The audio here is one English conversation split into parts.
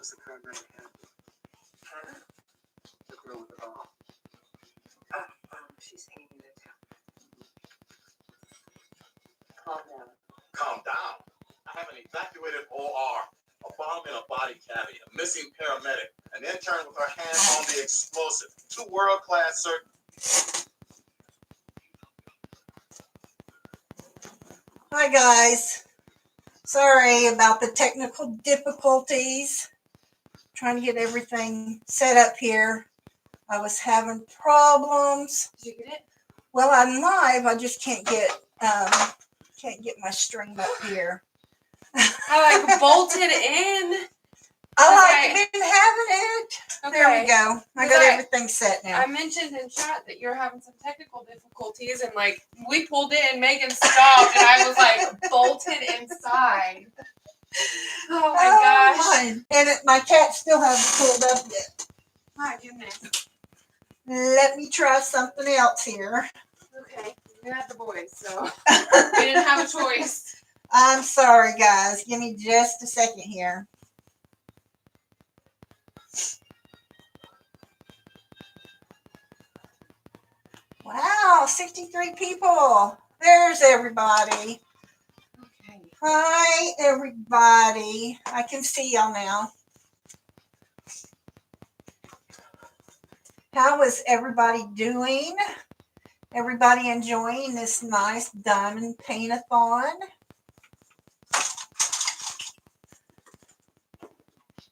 was the paramedic had? Huh? The girl with the ball. She's hanging in there. Calm down. Calm down. I have an evacuated OR, a bomb in a body cavity, a missing paramedic, an intern with her hands on the explosive, 2 world-class surgeons. Hi guys. Sorry about the technical difficulties. Trying to get everything set up here. I was having problems. Did you get it? Well, I'm live. I just can't get my stream up here. I like bolted in. I like been having it. Okay. There we go. I got everything set now. I mentioned in chat that you're having some technical difficulties, and like we pulled in, Megan stopped, and I was like bolted inside. Oh my gosh! And my cat still hasn't pulled up yet. My goodness. Let me try something else here. Okay, you had the boys, so we didn't have a choice. I'm sorry, guys. Give me just a second here. Wow, 63 people. There's everybody. Okay. Hi, everybody. I can see y'all now. How is everybody doing? Everybody enjoying this nice diamond paint-a-thon?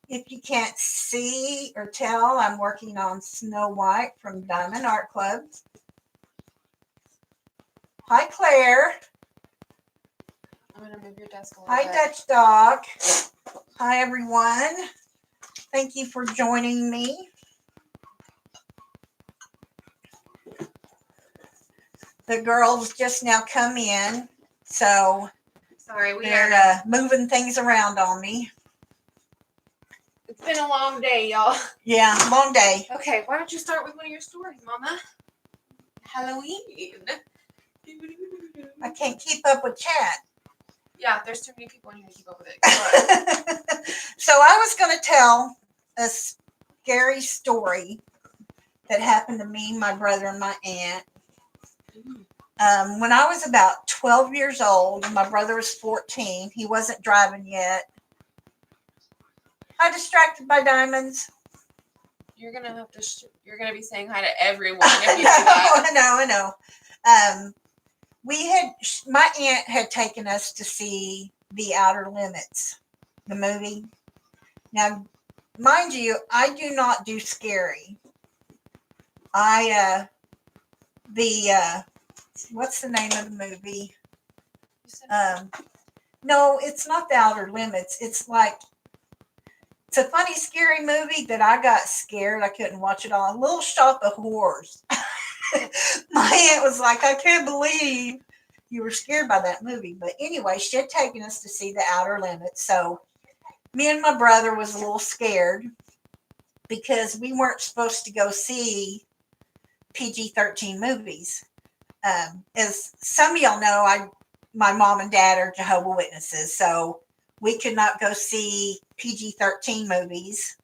If you can't see or tell, I'm working on Snow White from Diamond Art Club. Hi, Claire. I'm going to move your desk a little Hi, bit. Dutch Dog. Hi, everyone. Thank you for joining me. The girls just now come in, so Sorry, they're moving things around on me. It's been a long day, y'all. Yeah, long day. Okay, why don't you start with one of your stories, Mama? Halloween. I can't keep up with chat. Yeah, there's too many people in here to keep up with it. So I was going to tell a scary story that happened to me, my brother, and my aunt. When I was about 12 years old, my brother was 14. He wasn't driving yet. Hi, Distracted by Diamonds. You're gonna have to. You're gonna be saying hi to everyone if you do that. I know. My aunt had taken us to see The Outer Limits, the movie. Now, mind you, I do not do scary. What's the name of the movie? No, it's not The Outer Limits. It's a funny, scary movie that I got scared. I couldn't watch it all. Little Shop of Horrors. My aunt was like, I can't believe you were scared by that movie. But anyway, she had taken us to see The Outer Limits. So me and my brother was a little scared because we weren't supposed to go see PG-13 movies. As some of y'all know, my mom and dad are Jehovah's Witnesses, so we could not go see PG-13 movies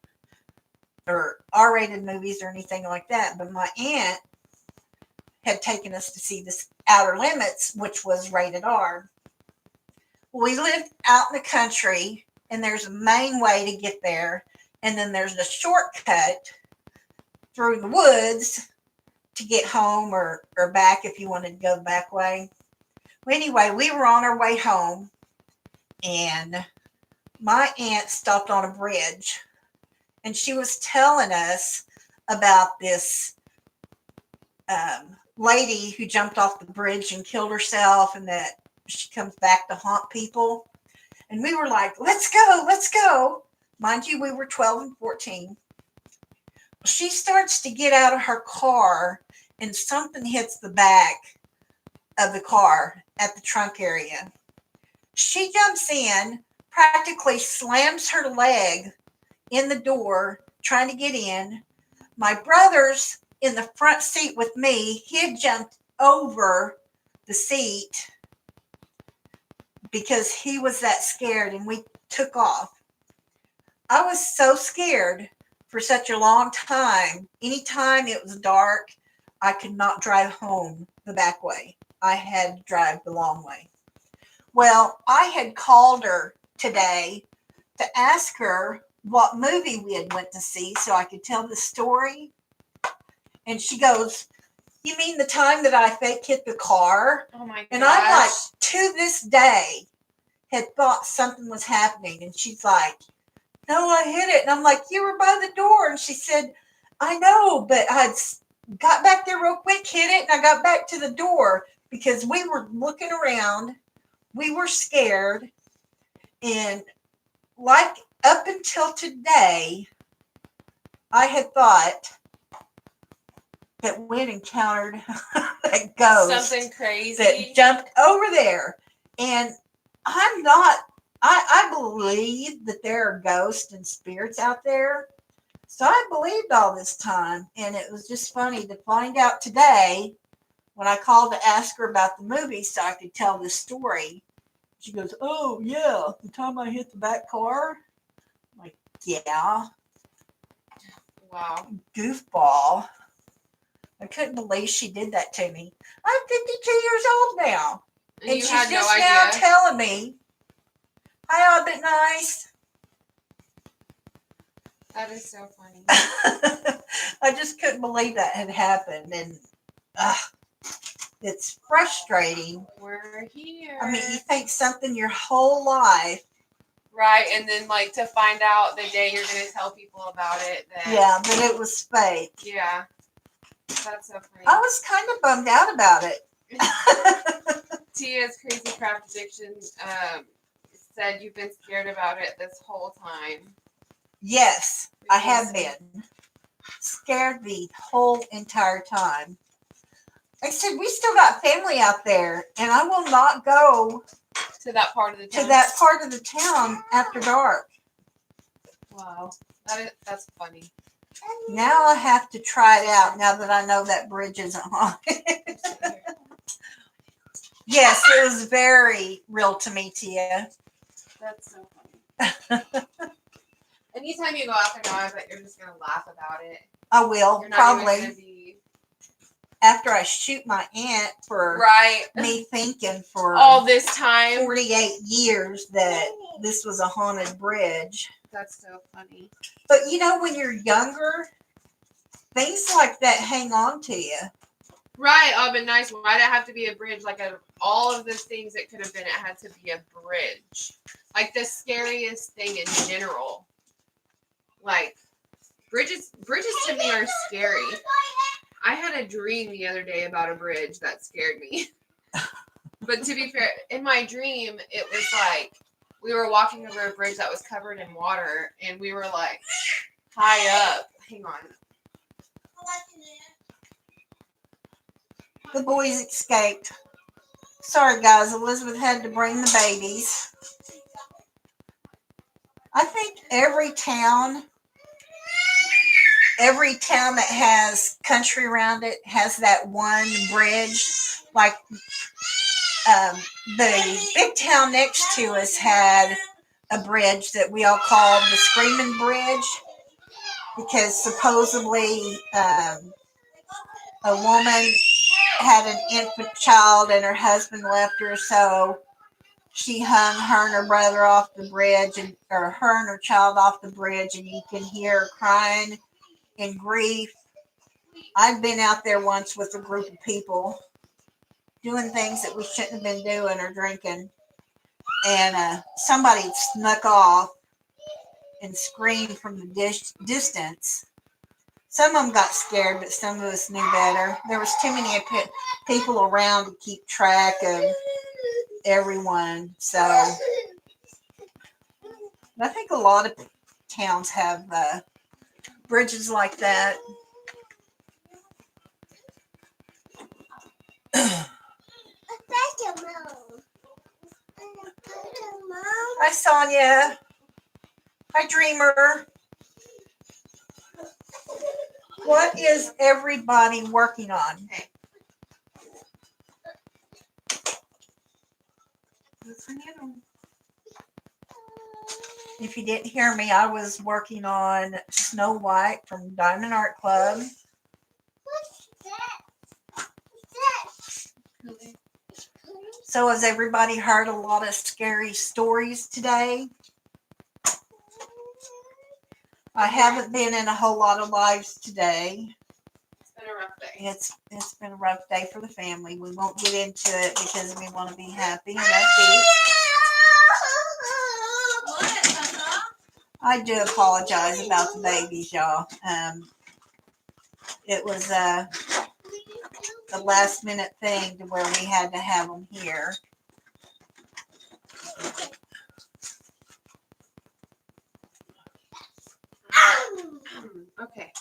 or R-rated movies or anything like that. But my aunt had taken us to see this Outer Limits, which was rated R. We lived out in the country, and there's a main way to get there, and then there's a shortcut through the woods to get home or back if you wanted to go the back way. Well, anyway, we were on our way home, and my aunt stopped on a bridge, and she was telling us about this lady who jumped off the bridge and killed herself, and that she comes back to haunt people. And we were like, let's go, let's go. Mind you, we were 12 and 14. She starts to get out of her car, and something hits the back of the car at the trunk area. She jumps in, practically slams her leg in the door, trying to get in. My brother's in the front seat with me. He had jumped over the seat because he was that scared, and we took off. I was so scared for such a long time. Anytime it was dark, I could not drive home the back way. I had to drive the long way. Well, I had called her today to ask her what movie we had went to see so I could tell the story. And she goes, "You mean the time that I fake hit the car?" Oh my gosh. And I'm like, to this day, had thought something was happening. And she's like, "No, I hit it." And I'm like, "You were by the door." And she said, "I know, but I got back there real quick, hit it, and I got back to the door because we were looking around. We were scared. And like up until today, I had thought that we had encountered a ghost something crazy. that jumped over there. And I believe that there are ghosts and spirits out there. So I believed all this time. And it was just funny to find out today when I called to ask her about the movie so I could tell this story. She goes, "Oh, yeah, the time I hit the back car?" I'm like, "Yeah, Wow. goofball." I couldn't believe she did that to me. I'm 52 years old now. And And you she's had no just now idea. telling me, "Hi, all bit nice." That is so funny. I just couldn't believe that had happened. And it's frustrating. We're here. I mean, you think something your whole life. Right, and then like to find out the day you're gonna tell people about it. That, Yeah, but it was fake. Yeah. That's so funny. I was kind of bummed out about it. Tia's crazy craft addiction said you've been scared about it this whole time. Yes, I have been scared the whole entire time. Like I said, we still got family out there, and I will not go To that part of the town. to that part of the town after dark. Wow. That's funny. Now I have to try it out now that I know that bridge isn't haunted. Yes, it was very real to me, Tia. That's so funny. Anytime you go out there now, I bet you're just gonna laugh about it. I will, You're not even probably, gonna be after I shoot my aunt for right. me thinking for All this time. 48 years that this was a haunted bridge. That's so funny. But you know, when you're younger, things like that hang on to you. Right. Oh, but nice. Why'd it have to be a bridge? Like all of the things it could have been, it had to be a bridge. Like the scariest thing in general. Like bridges to me are scary. I had a dream the other day about a bridge that scared me. But to be fair, in my dream, it was like we were walking over a bridge that was covered in water, and we were like high up. Hang on. The boys escaped. Sorry, guys. Elizabeth had to bring the babies. I think every town that has country around it has that one bridge. Like the big town next to us had a bridge that we all called the Screaming Bridge because supposedly a woman had an infant child and her husband left her, so she hung her and her brother off the bridge, or her and her child off the bridge, and you can hear her crying in grief. I've been out there once with a group of people doing things that we shouldn't have been doing or drinking, and somebody snuck off and screamed from the distance. Some of them got scared, but some of us knew better. There was too many people around to keep track of everyone. So I think a lot of towns have bridges like that. Hi, Sonia. Hi, Dreamer. What is everybody working on? If you didn't hear me, I was working on Snow White from Diamond Art Club. So has everybody heard a lot of scary stories today? I haven't been in a whole lot of lives today. It's been a rough day. It's been a rough day for the family. We won't get into it because we want to be happy and upbeat. I do apologize about the babies, y'all. It was a last minute thing to where we had to have them here. Okay.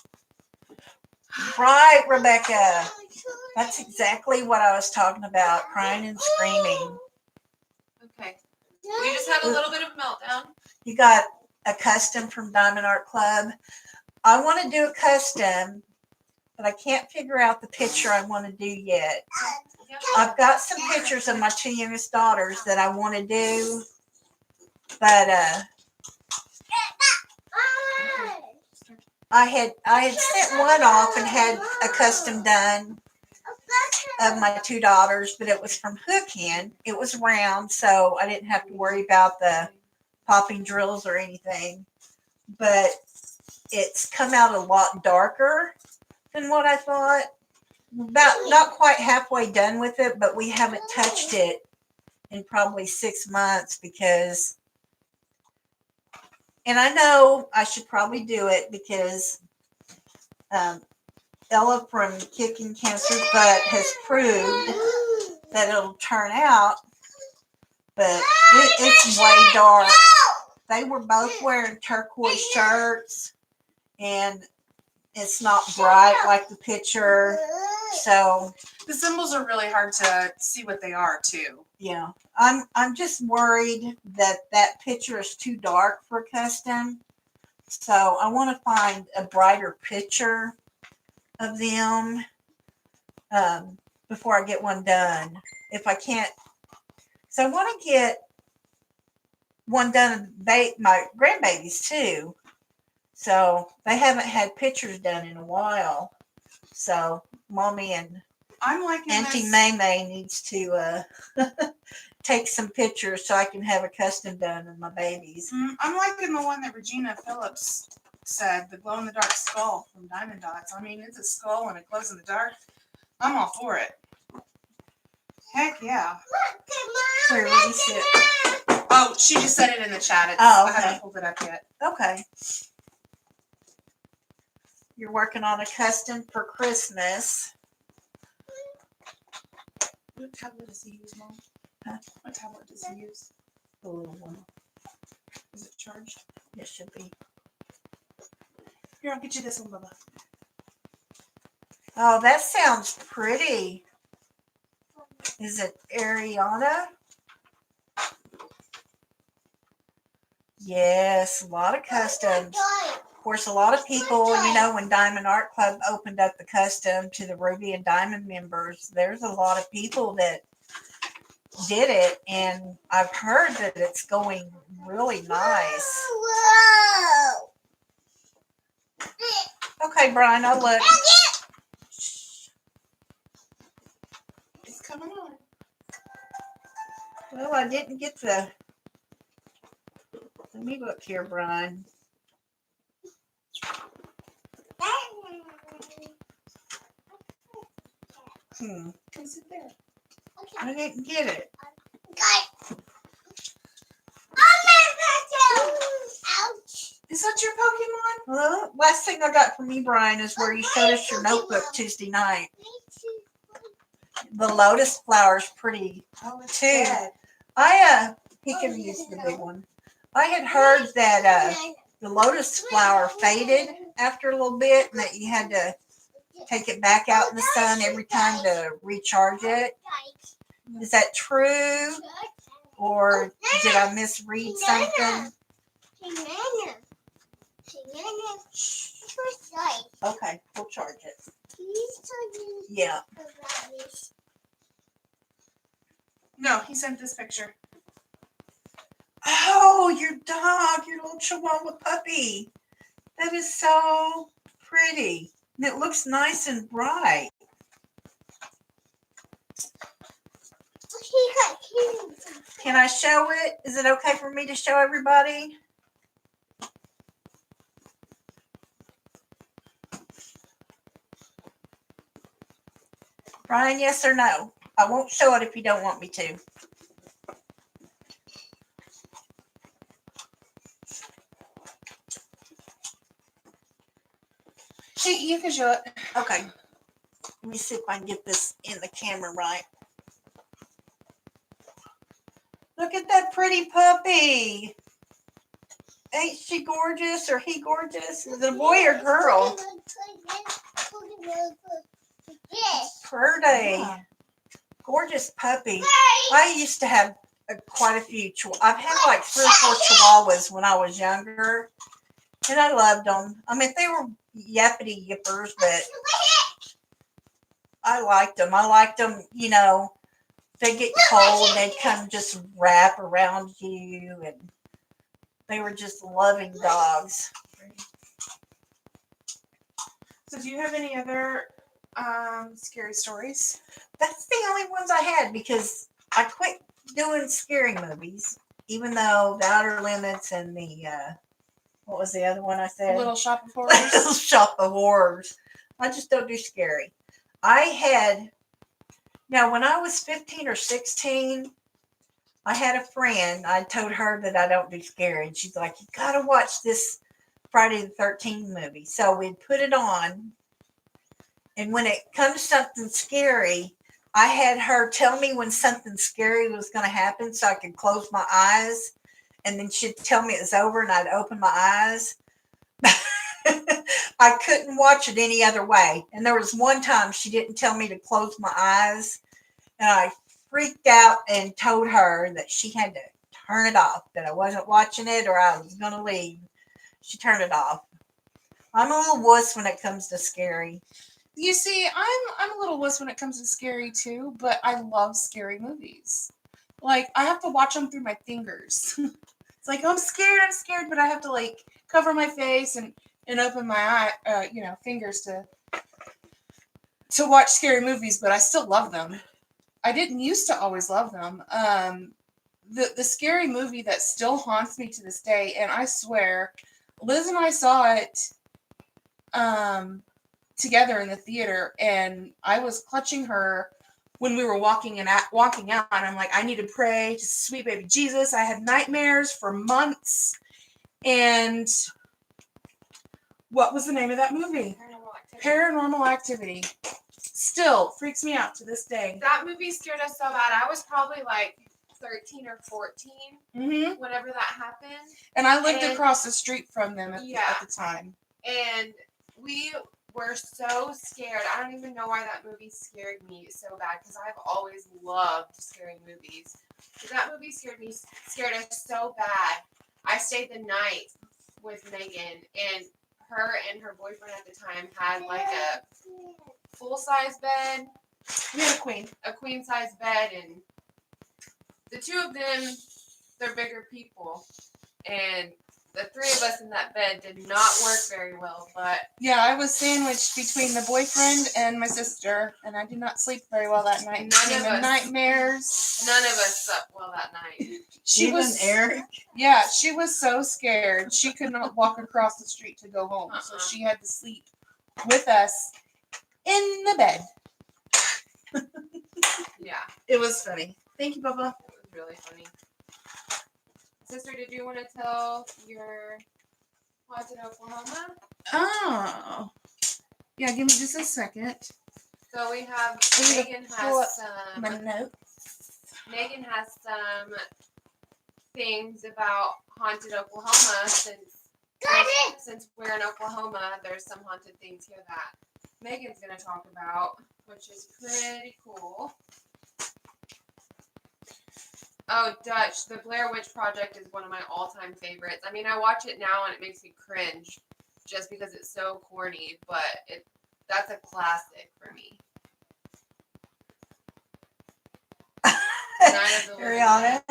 Right, Rebecca. That's exactly what I was talking about, crying and screaming. Okay. We just had a little bit of meltdown. You got a custom from Diamond Art Club. I want to do a custom, but I can't figure out the picture I want to do yet. I've got some pictures of my two youngest daughters that I want to do, but I had sent one off and had a custom done of my two daughters, but it was from Hook In. It was round, so I didn't have to worry about the popping drills or anything. But it's come out a lot darker than what I thought. About not quite halfway done with it, but we haven't touched it in probably 6 months because, and I know I should probably do it because Ella from Kicking Cancer Butt has proved that it'll turn out, but it's way dark. They were both wearing turquoise shirts, and it's not bright like the picture. So The symbols are really hard to see what they are too. yeah, I'm just worried that picture is too dark for custom. So I want to find a brighter picture of them before I get one done. If I can't, so I want to get one done of my grandbabies too. So they haven't had pictures done in a while. So Mommy and I'm liking Auntie this. May May needs to take some pictures so I can have a custom done of my babies. I'm liking the one that Regina Phillips said, the glow in the dark skull from Diamond Dots. I mean, it's a skull and it glows in the dark. I'm all for it. Heck yeah. Where release it? Oh, she just said it in the chat. Oh, I okay. haven't pulled it up yet. Okay. You're working on a custom for Christmas. What tablet does he use, Mom? Huh? What tablet does he use? The little one. Is it charged? It should be. Here, I'll get you this one, Bubba. Oh, that sounds pretty. Is it Ariana? Yes, a lot of customs. Of course, a lot of people, you know, when Diamond Art Club opened up the custom to the Ruby and Diamond members, there's a lot of people that did it, and I've heard that it's going really nice. Okay, Brian, I'll look. It's coming on. Well, I didn't get the. Let me look here, Brian. Is it there? I didn't get it. Is that your Pokemon? Well, last thing I got from you, Brian, is where you showed us your notebook Tuesday night. The lotus flower's pretty Oh, it's too. dead. He could use the big one. I had heard that the lotus flower faded after a little bit, and that you had to take it back out in the sun every time to recharge it. Is that true, or did I misread something? Okay, we'll charge it. Yeah. No, he sent this picture. Oh, your dog, your little Chihuahua puppy. That is so pretty. And it looks nice and bright. Can I show it? Is it okay for me to show everybody? Brian, yes or no? I won't show it if you don't want me to. You can show it. Okay. Let me see if I can get this in the camera right. Look at that pretty puppy. Ain't she gorgeous or he gorgeous? Is it a boy or girl? Pretty. Yeah. Gorgeous puppy. I used to have quite a few. I've had like 3 or 4 Chihuahuas when I was younger. And I loved them. I mean, they were yappity yippers, but I liked them. I liked them, you know, they get cold, they'd come just wrap around you, and they were just loving dogs. So, do you have any other scary stories? That's the only ones I had because I quit doing scary movies, even though The Outer Limits and the, what was the other one I said? Little Shop of Horrors. Little Shop of Horrors. I just don't do scary. Now when I was 15 or 16, I had a friend. I told her that I don't do scary. And she's like, you got to watch this Friday the 13th movie. So we'd put it on. And when it comes to something scary, I had her tell me when something scary was going to happen so I could close my eyes. And then she'd tell me it was over and I'd open my eyes. I couldn't watch it any other way. And there was one time she didn't tell me to close my eyes. And I freaked out and told her that she had to turn it off, that I wasn't watching it or I was going to leave. She turned it off. I'm a little wuss when it comes to scary. You see, I'm a little wuss when it comes to scary too, but I love scary movies. Like, I have to watch them through my fingers. It's like, I'm scared, but I have to like cover my face and open my fingers to watch scary movies, but I still love them. I didn't used to always love them. The scary movie that still haunts me to this day, and I swear, Liz and I saw it together in the theater, and I was clutching her when we were walking out, and I'm like, I need to pray to sweet baby Jesus. I had nightmares for months. And what was the name of that movie? Paranormal Activity. Still freaks me out to this day. That movie scared us so bad. I was probably like 13 or 14 whenever that happened. And I lived across the street from them at the time. And we were so scared. I don't even know why that movie scared me so bad, because I've always loved scary movies. But that movie scared us so bad. I stayed the night with Megan, and her boyfriend at the time had like a full-size bed. We had a queen-size bed, and the two of them, they're bigger people, and the 3 of us in that bed did not work very well. But yeah, I was sandwiched between the boyfriend and my sister, and I did not sleep very well that night. Nightmares. None of us slept well that night. Eric. Yeah, she was so scared. She could not walk across the street to go home, so she had to sleep with us in the bed. Yeah, it was funny. Thank you, Bubba. it was really funny. Sister, did you want to tell your haunted Oklahoma? Oh. Yeah, give me just a second. So we have Megan My notes. Megan has some things about haunted Oklahoma since we're in Oklahoma. There's some haunted things here that Megan's going to talk about, which is pretty cool. Oh, Dutch, the Blair Witch Project is one of my all-time favorites. I mean, I watch it now and it makes me cringe just because it's so corny, but that's a classic for me. Are you on it?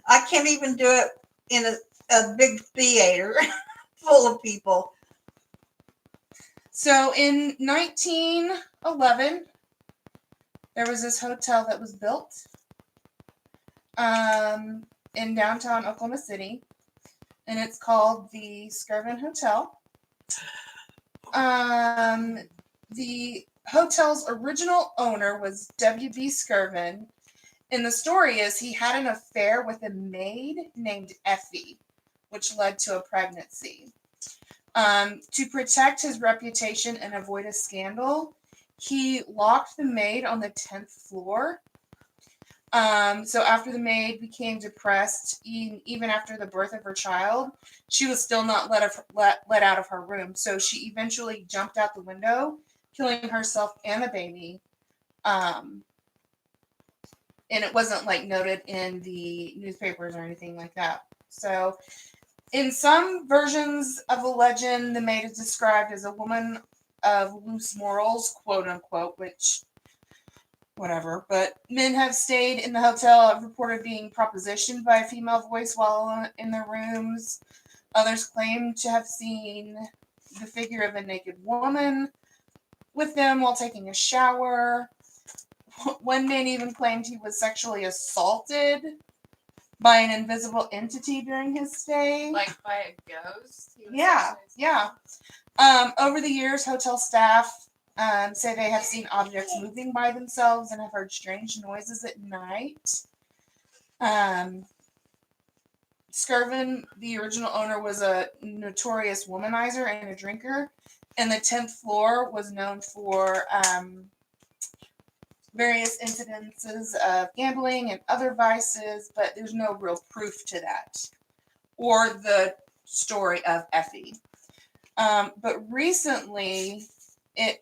I can't even do it in a big theater full of people. So in 1911, there was this hotel that was built in downtown Oklahoma City, and it's called the Skirvin Hotel. The hotel's original owner was W.B. Skirvin, and the story is he had an affair with a maid named Effie, which led to a pregnancy. To protect his reputation and avoid a scandal, he locked the maid on the 10th floor. So after the maid became depressed, even after the birth of her child, she was still not let out of her room. So she eventually jumped out the window, killing herself and the baby. And it wasn't like noted in the newspapers or anything like that. So in some versions of the legend, the maid is described as a woman of loose morals, quote unquote, which whatever, but men have stayed in the hotel, have reported being propositioned by a female voice while in their rooms. Others claim to have seen the figure of a naked woman with them while taking a shower. One man even claimed he was sexually assaulted by an invisible entity during his stay. Like by a ghost? Yeah. Over the years, hotel staff say they have seen objects moving by themselves and have heard strange noises at night. Skirvin, the original owner, was a notorious womanizer and a drinker, and the 10th floor was known for various incidences of gambling and other vices, but there's no real proof to that or the story of Effie. But recently, it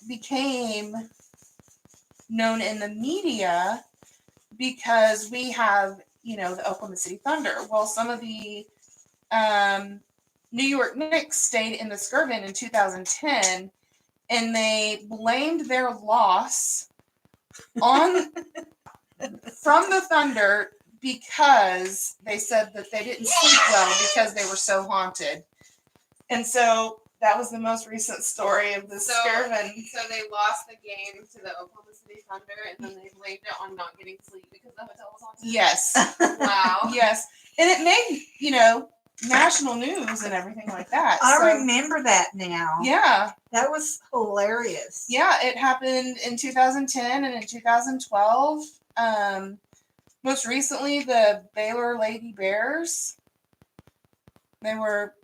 became known in the media because we have, the Oklahoma City Thunder. Well, some of the New York Knicks stayed in the Skirvin in 2010, and they blamed their loss from the Thunder because they said that they didn't sleep well because they were so haunted. And so that was the most recent story of the Skirvin. So they lost the game to the Oklahoma City Thunder, and then they blamed it on not getting sleep because the hotel was haunted. Yes. Wow. Yes. And it made, national news and everything like that. I remember that now. Yeah. That was hilarious. Yeah, it happened in 2010 and in 2012. Most recently, the Baylor Lady Bears, they were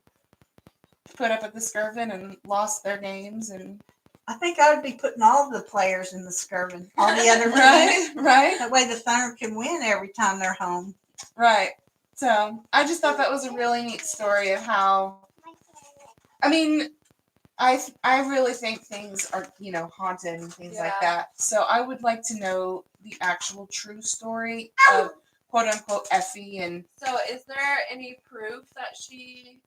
put up at the Skirvin and lost their games. And I think I would be putting all the players in the Skirvin. All the other right. That way the Thunder can win every time they're home. Right. So I just thought that was a really neat story of how, I really think things are, haunted and things like that. So I would like to know the actual true story of quote unquote Effie. And so is there any proof that she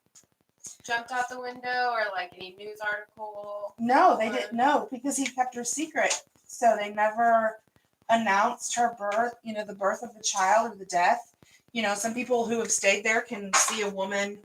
jumped out the window or like any news article? No, they didn't know because he kept her secret. So they never announced her birth, the birth of the child or the death. Some people who have stayed there can see a woman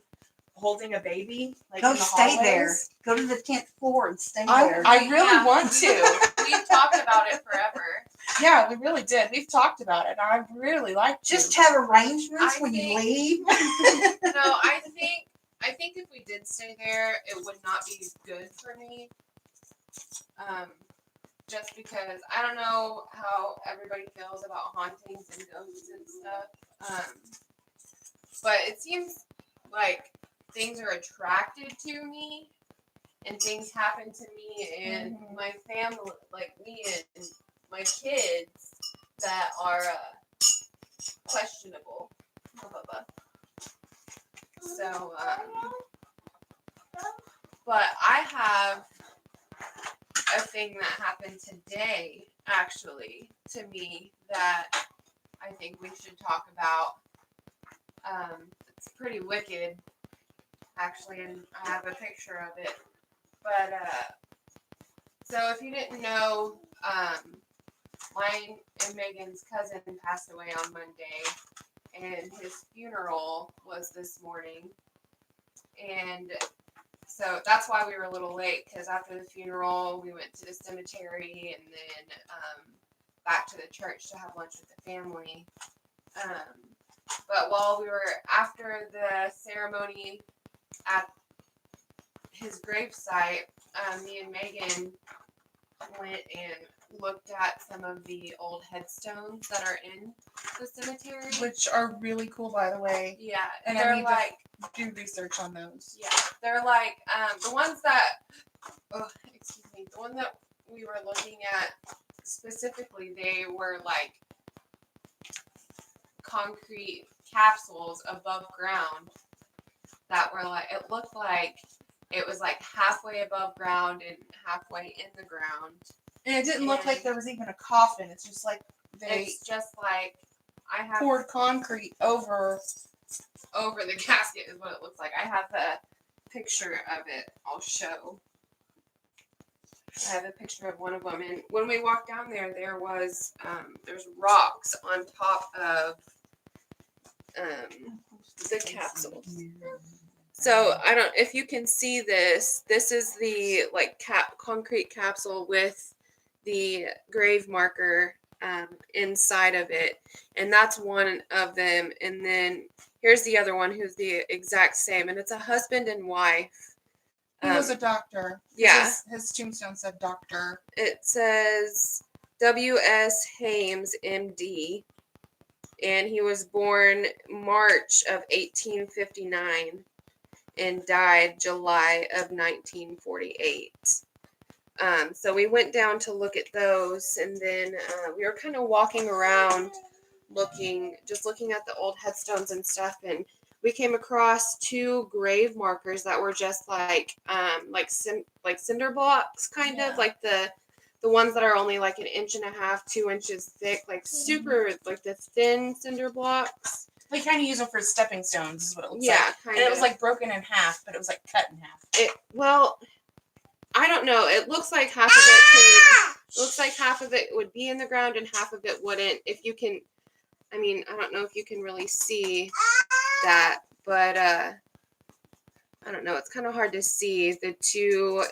holding a baby. Like Go in the stay hallways. there. Go to the 10th floor and stay there. I really want to. We've talked about it forever. Yeah, we really did. We've talked about it. I really like to. Just have arrangements when you leave. No, I think if we did stay there, it would not be good for me. Just because I don't know how everybody feels about hauntings and ghosts and stuff. But it seems like things are attracted to me and things happen to me and my family, like me and my kids that are questionable. So, but I have a thing that happened today, actually, to me that I think we should talk about. It's pretty wicked, actually, and I have a picture of it. But, so if you didn't know, mine and Megan's cousin passed away on Monday. and his funeral was this morning. And so that's why we were a little late, because after the funeral, we went to the cemetery and then back to the church to have lunch with the family. But while we were after the ceremony at his gravesite, me and Megan went and looked at some of the old headstones that are in the cemetery. Which are really cool, by the way. Yeah, And I they're need like, to do research on those. yeah, they're like the ones that, the one that we were looking at specifically, they were like concrete capsules above ground that were like, it looked like it was like halfway above ground and halfway in the ground. And it didn't look like there was even a coffin. It's just like they It's just like I have poured concrete over. the casket is what it looks like. I have a picture of it. I'll show. I have a picture of one of them, and when we walked down there, there was there's rocks on top of the capsule. So I don't if you can see this. This is the like concrete capsule with the grave marker inside of it, and that's one of them. And then here's the other one, who's the exact same, and it's a husband and wife. He was a doctor. Yeah. His tombstone said doctor. It says W.S. Hames, M.D., and he was born March of 1859 and died July of 1948. So we went down to look at those, and then we were kind of walking around looking at the old headstones and stuff, and we came across two grave markers that were just like cinder blocks, kind of like the ones that are only like 1.5 inches, 2 inches thick, like super like the thin cinder blocks. They kind of use them for stepping stones, is what it looks like. Yeah, kind of. And it was like broken in half, but it was like cut in half. Well, I don't know. It looks like half of it would be in the ground and half of it wouldn't. If you can, I mean, I don't know if you can really see that, but I don't know. It's kind of hard to see the two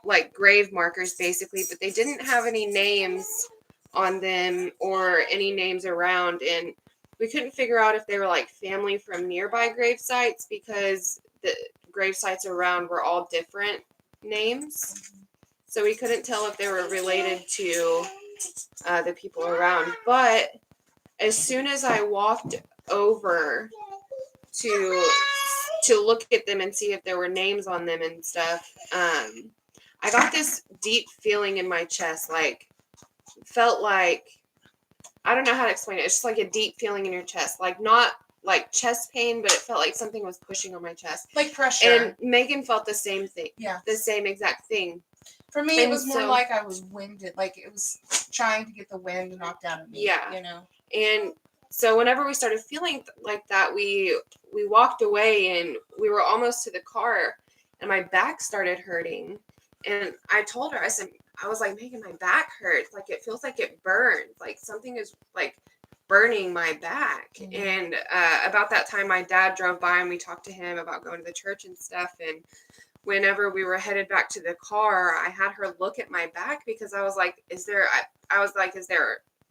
like grave markers basically, but they didn't have any names on them or any names around, and we couldn't figure out if they were like family from nearby grave sites, because the grave sites around were all different names. So we couldn't tell if they were related to the people around. But as soon as I walked over to look at them and see if there were names on them and stuff, I got this deep feeling in my chest, like felt like, I don't know how to explain it. It's just like a deep feeling in your chest, like not like chest pain, but it felt like something was pushing on my chest, like pressure. And Megan felt the same thing. Yeah, the same exact thing. For me, it was more like I was winded, like it was trying to get the wind knocked out of me. Yeah, you know. And so whenever we started feeling like that, we walked away, and we were almost to the car, and my back started hurting. And I told her, I was like, Megan, my back hurts. Like, it feels like it burns. Like, something is, like, burning my back. Mm-hmm. And about that time, my dad drove by, and we talked to him about going to the church and stuff. And whenever we were headed back to the car, I had her look at my back, because I was like, is there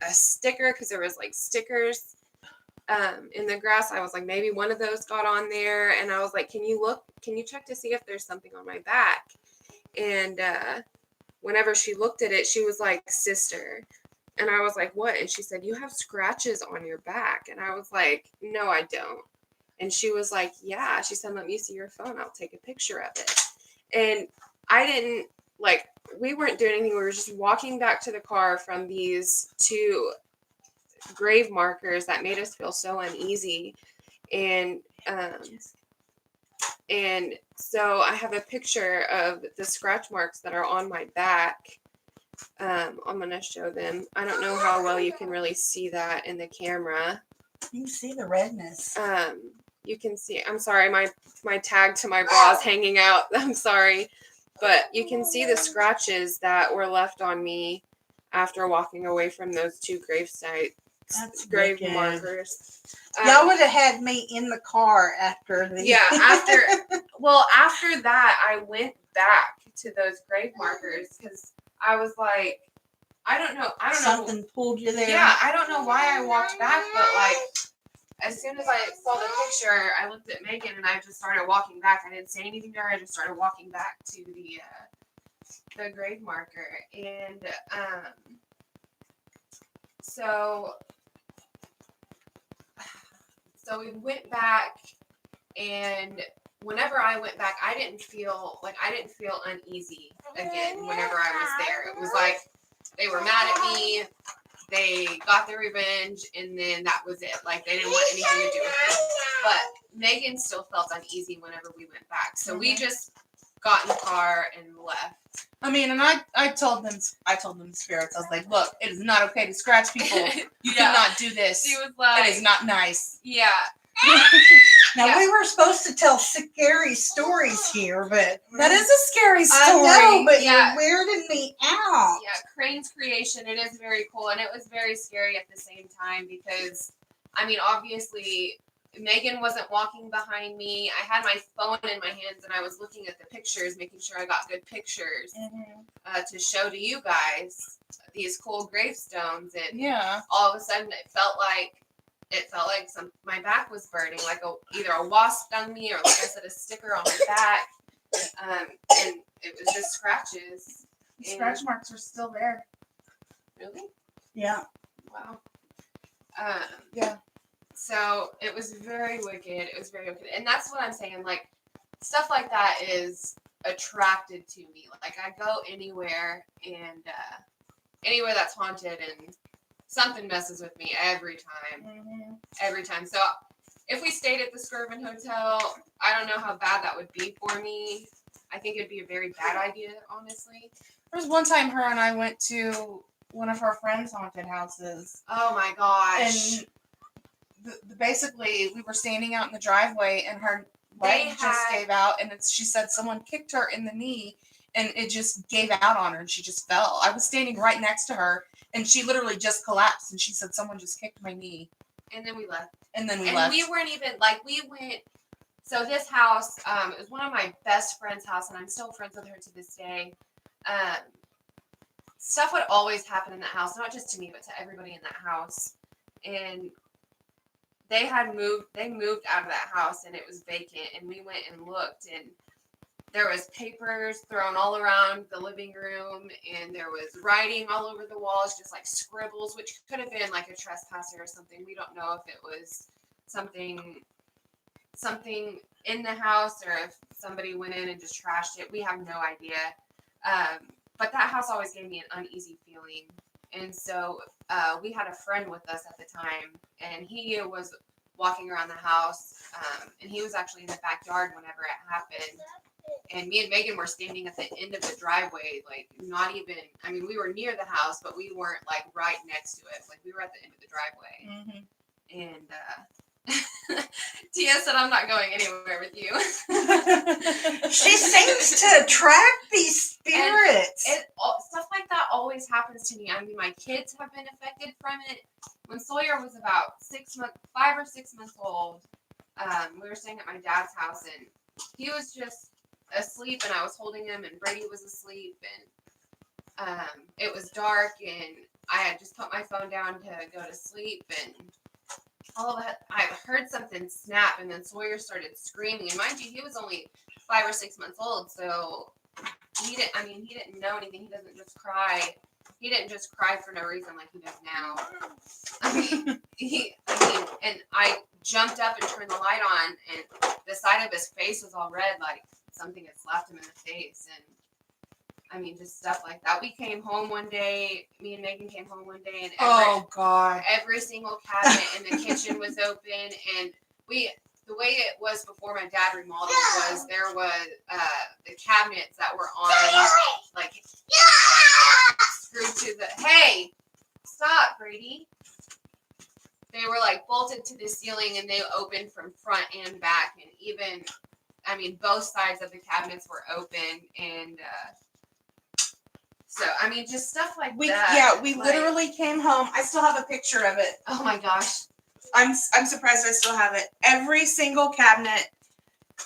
a sticker? Because there was, like, stickers in the grass. I was like, maybe one of those got on there. And I was like, can you check to see if there's something on my back? And whenever she looked at it, she was like, sister. And I was like, what? And she said, you have scratches on your back. And I was like, no, I don't. And she was like, yeah. She said, let me see your phone. I'll take a picture of it. And I didn't, like, we weren't doing anything. We were just walking back to the car from these two grave markers that made us feel so uneasy. And so I have a picture of the scratch marks that are on my back. I'm going to show them. I don't know how well you can really see that in the camera. You can see the redness. You can see, I'm sorry, my tag to my bra is hanging out. I'm sorry. But you can see the scratches that were left on me after walking away from those two grave sites. That's grave wicked. markers. Y'all would have had me in the car after the. Yeah, after that, I went back to those grave markers because I was like, I don't know. Something pulled you there. Yeah, I don't know why I walked back, but like, as soon as I saw the picture, I looked at Megan and I just started walking back. I didn't say anything to her. I just started walking back to the grave marker, and so we went back, and whenever I went back, I didn't feel uneasy again. Whenever I was there, it was like they were mad at me. They got their revenge, and then that was it. Like, they didn't want anything to do with me. But Megan still felt uneasy whenever we went back. So we just got in the car and left. I mean, and I told them spirits. I was like, look, it is not okay to scratch people. You cannot do this. She was like, it is not nice. Yeah. Now we were supposed to tell scary stories here, but That is a scary story. I know, but Yeah. you're weirding me out. Yeah, Crane's creation, it is very cool, and it was very scary at the same time because, I mean, obviously, Megan wasn't walking behind me. I had my phone in my hands, and I was looking at the pictures, making sure I got good pictures to show to you guys these cool gravestones, and all of a sudden, it felt like my back was burning, like either a wasp stung me or, like I said, a sticker on my back, and it was just scratches. The scratch marks are still there. Really? Yeah. Wow. Yeah. So it was very wicked. It was very wicked, and that's what I'm saying. Like, stuff like that is attracted to me. Like, I go anywhere and anywhere that's haunted, and something messes with me every time. Every time. So if we stayed at the Skirvin Hotel, I don't know how bad that would be for me. I think it'd be a very bad idea, honestly. There was one time her and I went to one of her friends' haunted houses. Oh my gosh. And basically, we were standing out in the driveway, and her leg just gave out, and she said someone kicked her in the knee, and it just gave out on her, and she just fell. I was standing right next to her, and she literally just collapsed, and she said someone just kicked my knee. And then we left. And we weren't even, like, we went, so this house, it was one of my best friend's house, and I'm still friends with her to this day. Stuff would always happen in that house, not just to me, but to everybody in that house. And they moved out of that house, and it was vacant, and we went and looked, and there was papers thrown all around the living room, and there was writing all over the walls, just like scribbles, which could have been like a trespasser or something. We don't know if it was something in the house or if somebody went in and just trashed it. We have no idea. But that house always gave me an uneasy feeling. And so we had a friend with us at the time, and he was walking around the house, and he was actually in the backyard whenever it happened. And me and Megan were standing at the end of the driveway, like not even, I mean, we were near the house, but we weren't like right next to it. Like, we were at the end of the driveway. And Tia said, I'm not going anywhere with you. She seems to attract these spirits. Stuff like that always happens to me. I mean, my kids have been affected from it. When Sawyer was about 5 or 6 months old, we were staying at my dad's house, and he was just asleep, and I was holding him, and Brady was asleep, and it was dark, and I had just put my phone down to go to sleep, and all of that, I heard something snap, and then Sawyer started screaming, and mind you, he was only 5 or 6 months old, so he didn't know anything. He doesn't just cry. He didn't just cry for no reason like he does now. And I jumped up and turned the light on, and the side of his face was all red, like something had slapped him in the face. And I mean, just stuff like that. We came home one day, me and Megan came home one day, and every single cabinet in the kitchen was open. And the way it was before my dad remodeled was there was the cabinets that were on, like, screwed to the, hey, stop, Brady. They were like bolted to the ceiling, and they opened from front and back, and even, I mean, both sides of the cabinets were open, and So I mean, just stuff like We that. we like, literally came home. I still have a picture of it. Oh my gosh. I'm surprised I still have it. Every single cabinet,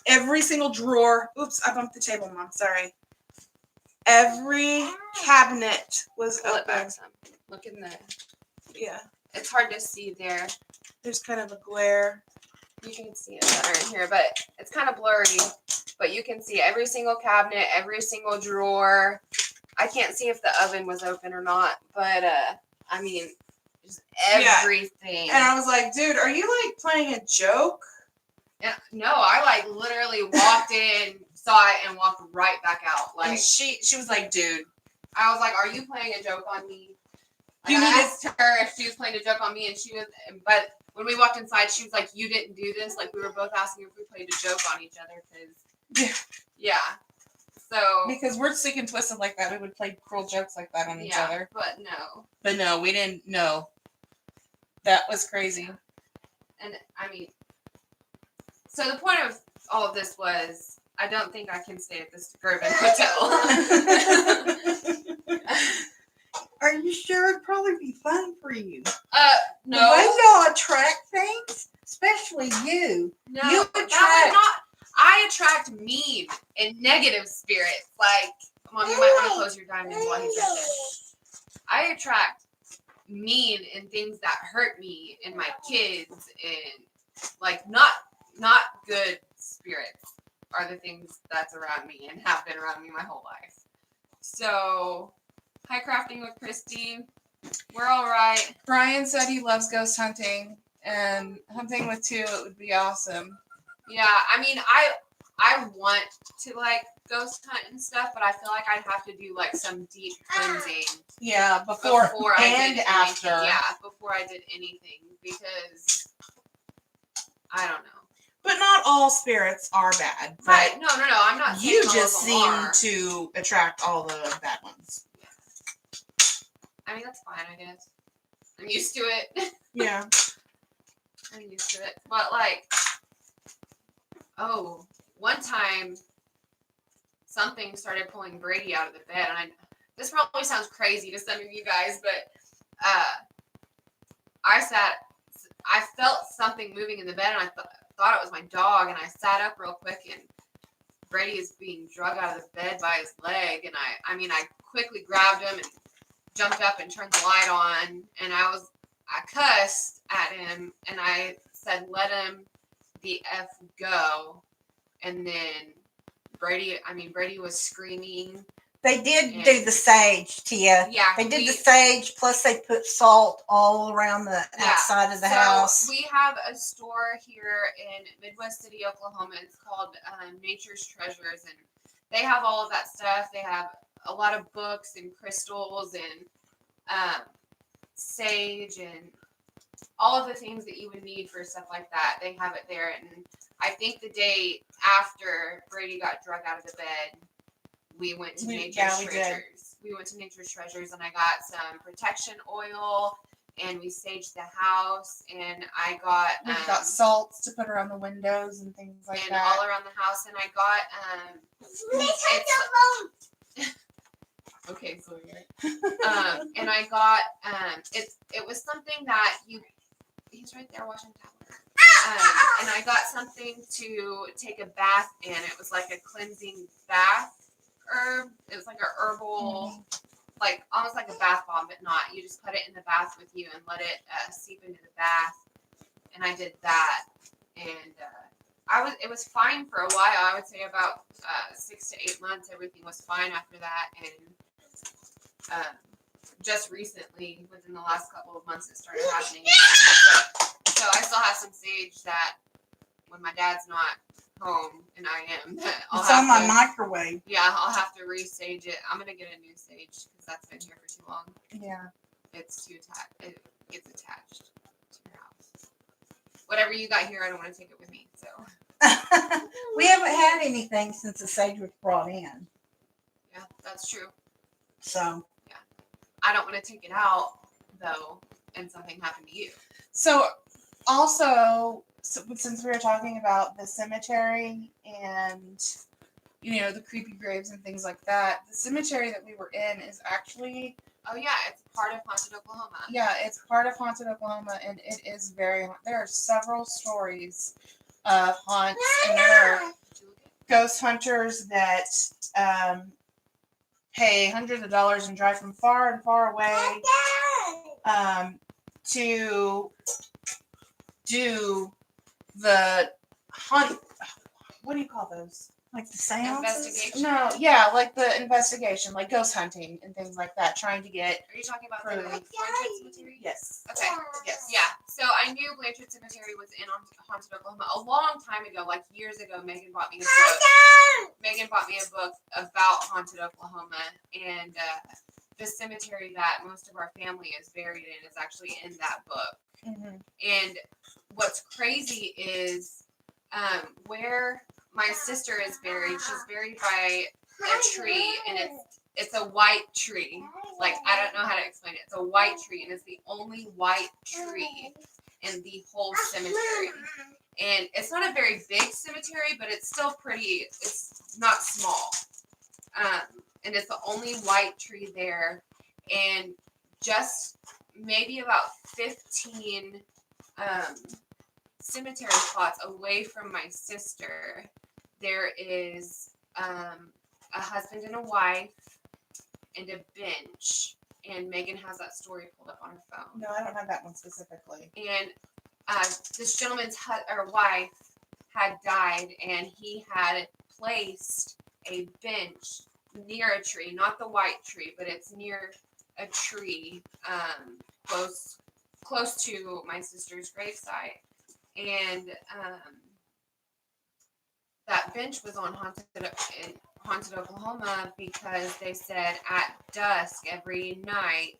every single drawer. Oops, I bumped the table, Mom. Sorry. Every cabinet was Pull it open. back some. Look in the. Yeah, It's hard to see there. there's kind of a glare. You can see it better in here, but it's kind of blurry. But you can see every single cabinet, every single drawer. I can't see if the oven was open or not, but I mean, just everything. And I was like, dude, are you like playing a joke? And, no, I like literally walked in, saw it, and walked right back out. Like And she was like, dude, I was like, "Are you playing a joke on me?" Like, You I need to- asked her if she was playing a joke on me, and she was. But when we walked inside, she was like, "You didn't do this." Like we were both asking if we played a joke on each other, because yeah. So because we're sick and twisted like that. We would play cruel jokes like that on each other. but no, But no, we didn't know. That was crazy. and I mean, so the point of all of this was, I don't think I can stay at the Skirvin Hotel. Are you sure it'd probably be fun for you? No. The way y'all attract things, especially you. No, You that would attract- not. I attract mean and negative spirits. Like, Mom, you might want to close your diamonds while he's right there. I attract mean and things that hurt me and my kids, and like not good spirits are the things that's around me and have been around me my whole life. So, hi, crafting with Christy. We're all right. Brian said he loves ghost hunting, and hunting with two, it would be awesome. Yeah, I mean, I want to like ghost hunt and stuff, but I feel like I'd have to do like some deep cleansing Yeah, before I and did after. anything. Yeah, before I did anything, because I don't know. But not all spirits are bad. but Right? No. I'm not. You saying all just of them seem are. to attract all the bad ones. I mean, that's fine, I guess. I'm used to it. Yeah. I'm used to it. But like, one time something started pulling Brady out of the bed, and this probably sounds crazy to some of you guys, but I felt something moving in the bed, and I thought it was my dog, and I sat up real quick, and Brady is being dragged out of the bed by his leg, and I quickly grabbed him and jumped up and turned the light on, and I cussed at him, and I said, "Let him the F go," and then Brady was screaming. They did do the sage, Tia. Yeah, They did the sage, plus they put salt all around the outside of the house. We have a store here in Midwest City, Oklahoma. It's called Nature's Treasures, and they have all of that stuff. They have a lot of books and crystals and sage and all of the things that you would need for stuff like that. They have it there. And I think the day after Brady got dragged out of the bed, we went to Nature's Treasures. We went to Nature's Treasures, and I got some protection oil, and we saged the house, and I got We got salts to put around the windows and things like that. all around the house, and I got okay, so and I got it was something that he's right there watching tablet. And I got something to take a bath in. It was like a cleansing bath herb. It was like a herbal, like almost like a bath bomb, but not. You just put it in the bath with you and let it seep into the bath. And I did that, and it was fine for a while. I would say about 6 to 8 months. Everything was fine after that, and just recently, within the last couple of months, it started happening again. So I still have some sage that when my dad's not home, and I am, It's on my microwave. Yeah, I'll have to re-sage it. I'm gonna get a new sage because that's been here for too long. Yeah. It's too attached. It gets attached to your house. Whatever you got here, I don't want to take it with me. So We haven't had anything since the sage was brought in. yeah, that's true. So I don't want to take it out though, and something happened to you. So, also, since we were talking about the cemetery and, the creepy graves and things like that. The cemetery that we were in is actually, Oh yeah, it's part of Haunted Oklahoma. yeah, it's part of Haunted Oklahoma, and it is there are several stories of haunts, and there are ghost hunters that pay hundreds of dollars and drive from far and far away to do the hunt. What do you call those? Like the seances? Investigation. No, yeah, like the investigation, like ghost hunting and things like that, trying to get. Are you talking about the Prove. Blanchard Cemetery? Yes. Okay. Yes. Yeah. So I knew Blanchard Cemetery was in Haunted Oklahoma a long time ago, like years ago. Megan bought me a book. Megan bought me a book about Haunted Oklahoma, and the cemetery that most of our family is buried in is actually in that book. Mm-hmm. And what's crazy is where my sister is buried. She's buried by a tree, and it's a white tree. Like, I don't know how to explain it. It's a white tree, and it's the only white tree in the whole cemetery. And it's not a very big cemetery, but it's still pretty. It's not small. And it's the only white tree there. And just maybe about 15 cemetery plots away from my sister, there is a husband and a wife and a bench. And Megan has that story pulled up on her phone. No, I don't have that one specifically. And this gentleman's wife had died, and he had placed a bench near a tree, not the white tree, but it's near a tree, close to my sister's gravesite. And that bench was on Haunted Oklahoma because they said at dusk every night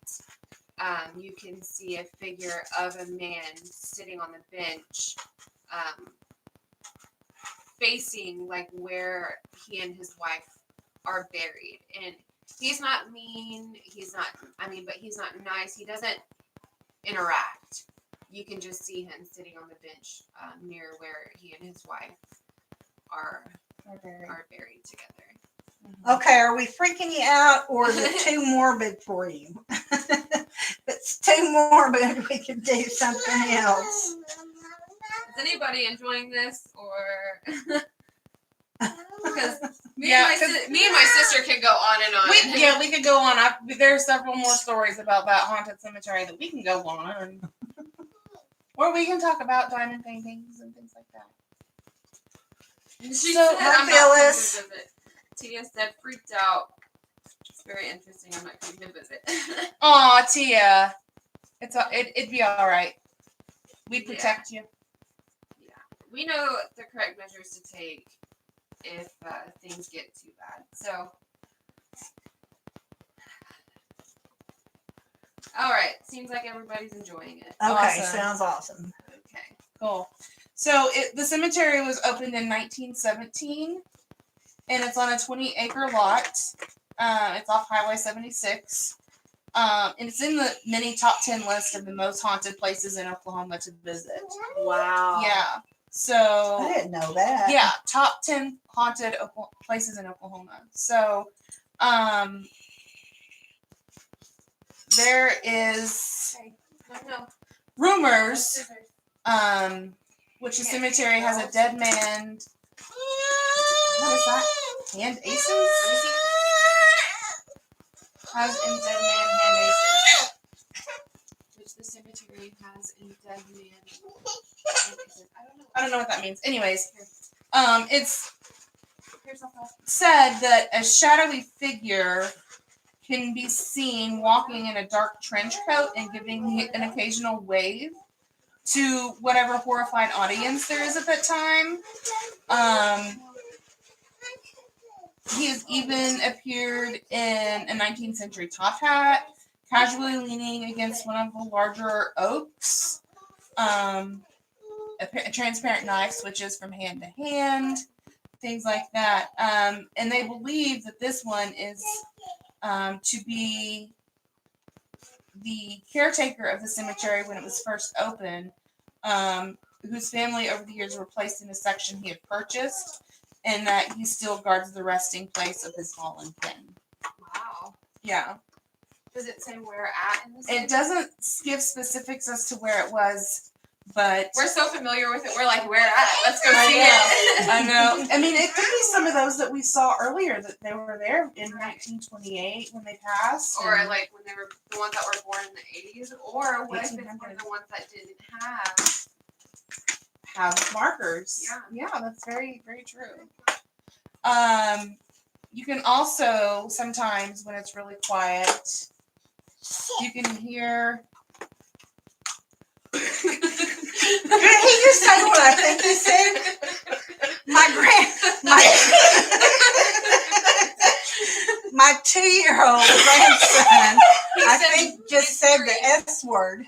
you can see a figure of a man sitting on the bench, facing like where he and his wife are buried. And he's not mean, but he's not nice. He doesn't interact. You can just see him sitting on the bench near where he and his wife are buried together. Okay, are we freaking you out, or is it too morbid for you? If it's too morbid, we could do something else. Is anybody enjoying this, or because me Yeah, and my sister can go on and on. We could go on. There's several more stories about that haunted cemetery that we can go on, or we can talk about diamond paintings and things like that. She So, said, I'm not coming to visit. Tia said, freaked out. It's very interesting. I'm not coming to visit. Aw, Tia, it'd be all right. We'd protect you. Yeah, we know the correct measures to take if things get too bad. So, all right. Seems like everybody's enjoying it. Okay, Awesome. sounds awesome. Okay, cool. So the cemetery was opened in 1917, and it's on a 20-acre lot. It's off Highway 76. And it's in the mini top 10 list of the most haunted places in Oklahoma to visit. Wow. Yeah. So I didn't know that. yeah, top 10 haunted places in Oklahoma. So there is No. rumors which the cemetery has a dead man. What is that? Hand aces? Has in dead man hand aces. Which the cemetery has in dead man. I don't know what that means. Anyways, it's said that a shadowy figure can be seen walking in a dark trench coat and giving an occasional wave to whatever horrified audience there is at that time. He has even appeared in a 19th century top hat, casually leaning against one of the larger oaks. A transparent knife switches from hand to hand, things like that. And they believe that this one is to be the caretaker of the cemetery when it was first opened, whose family over the years were placed in a section he had purchased. and that he still guards the resting place of his fallen kin. Wow. Yeah. Does it say where at in the It doesn't give specifics as to where it was, but We're so familiar with it. We're like, where at? Let's go I see know. it. I know. I mean, it could be some of those that we saw earlier that they were there in 1928 when they passed. Or and- like when they were the ones that were born in the 80s. Or what if it's one of the ones that didn't have markers. Yeah. Yeah, that's very, very true. You can also sometimes when it's really quiet, you can hear. Did he just say what I think he said? My 2-year-old grandson, I think, just said the S word.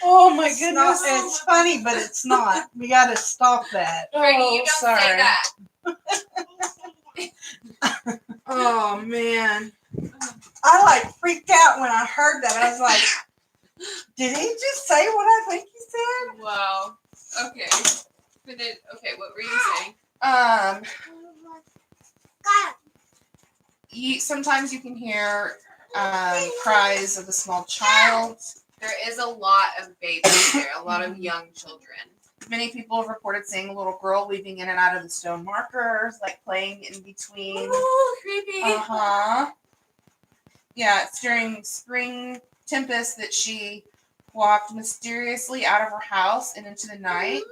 Oh my It's goodness! not- it's funny, but it's not. We got to stop that. Frankie, Oh, you don't sorry. say that. Oh man! I like freaked out when I heard that. I was like, did he just say what I think he said? Wow. Okay. Okay, what were you saying? Sometimes you can hear cries of a small child. There is a lot of babies there, a lot of young children. Many people have reported seeing a little girl weaving in and out of the stone markers, like playing in between. Ooh, creepy. Yeah, it's during spring tempest that she walked mysteriously out of her house and into the night,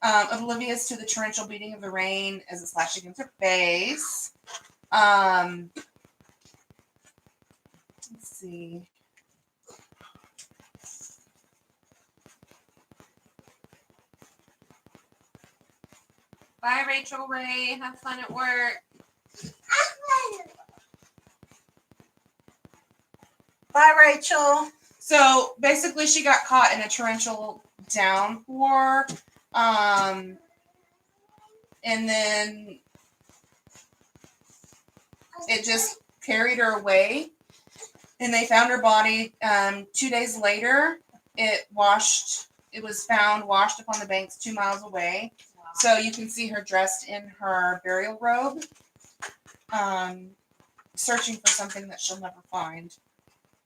oblivious to the torrential beating of the rain as it slashed against her face. Let's see. Bye, Rachel Ray. Have fun at work. Bye, Rachel. So basically, she got caught in a torrential downpour, and then it just carried her away. And they found her body 2 days later. It was found washed upon the banks 2 miles away. Wow. So you can see her dressed in her burial robe, searching for something that she'll never find.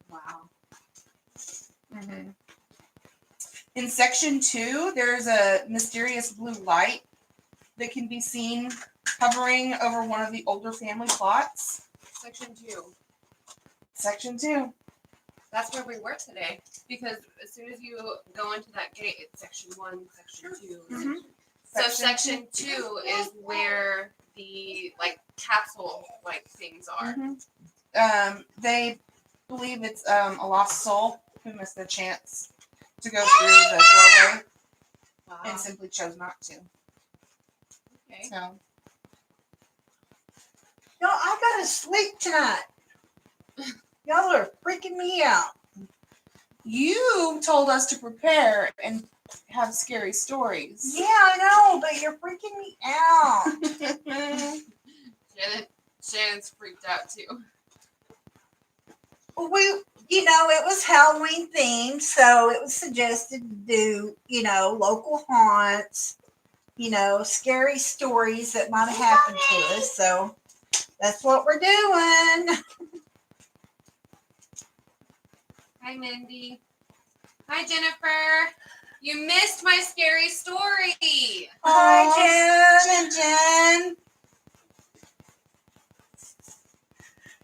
Wow. Mm-hmm. In section 2, there's a mysterious blue light that can be seen hovering over one of the older family plots. Section 2. Section 2. That's where we were today. Because as soon as you go into that gate, it's section 1, section 2. Mm-hmm. So section 2 is where the capsule things are. Mm-hmm. They believe it's a lost soul who missed the chance to go through the doorway Wow. and simply chose not to. Okay. So No, I gotta sleep tonight. Y'all are freaking me out. you told us to prepare and have scary stories. Yeah, I know, but you're freaking me out. Shannon's freaked out too. Well, it was Halloween themed, so it was suggested to do, local haunts, scary stories that might have happened to us. So that's what we're doing. Hi, Mindy. Hi, Jennifer. You missed my scary story. Hi, Jen. Jen.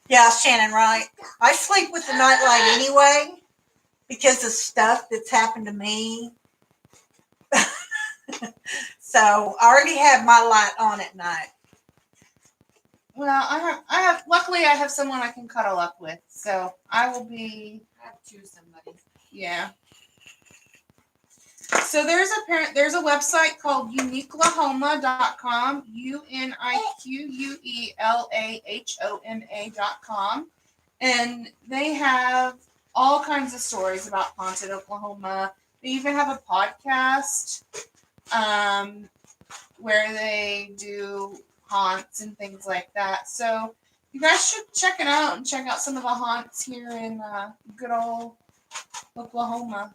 Yeah, Shannon, right. I sleep with the nightlight anyway because of stuff that's happened to me. So I already have my light on at night. Well, I have. Luckily, I have someone I can cuddle up with, so I will be. I have to somebody. Yeah. So there's a website called uniquelahoma.com, uniquelahoma.com, and they have all kinds of stories about haunted Oklahoma. They even have a podcast where they do haunts and things like that. So you guys should check it out and check out some of the haunts here in good old Oklahoma.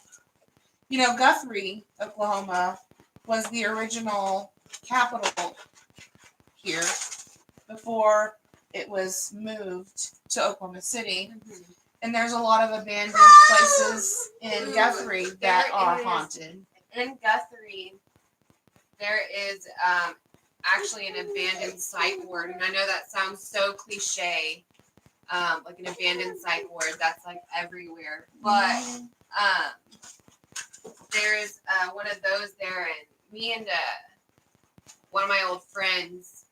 Guthrie, Oklahoma was the original capital here before it was moved to Oklahoma City. And there's a lot of abandoned places in Guthrie that there are is. haunted. In Guthrie, there is actually an abandoned psych ward, and I know that sounds so cliche, like an abandoned psych ward that's like everywhere. But there's one of those there, and me and one of my old friends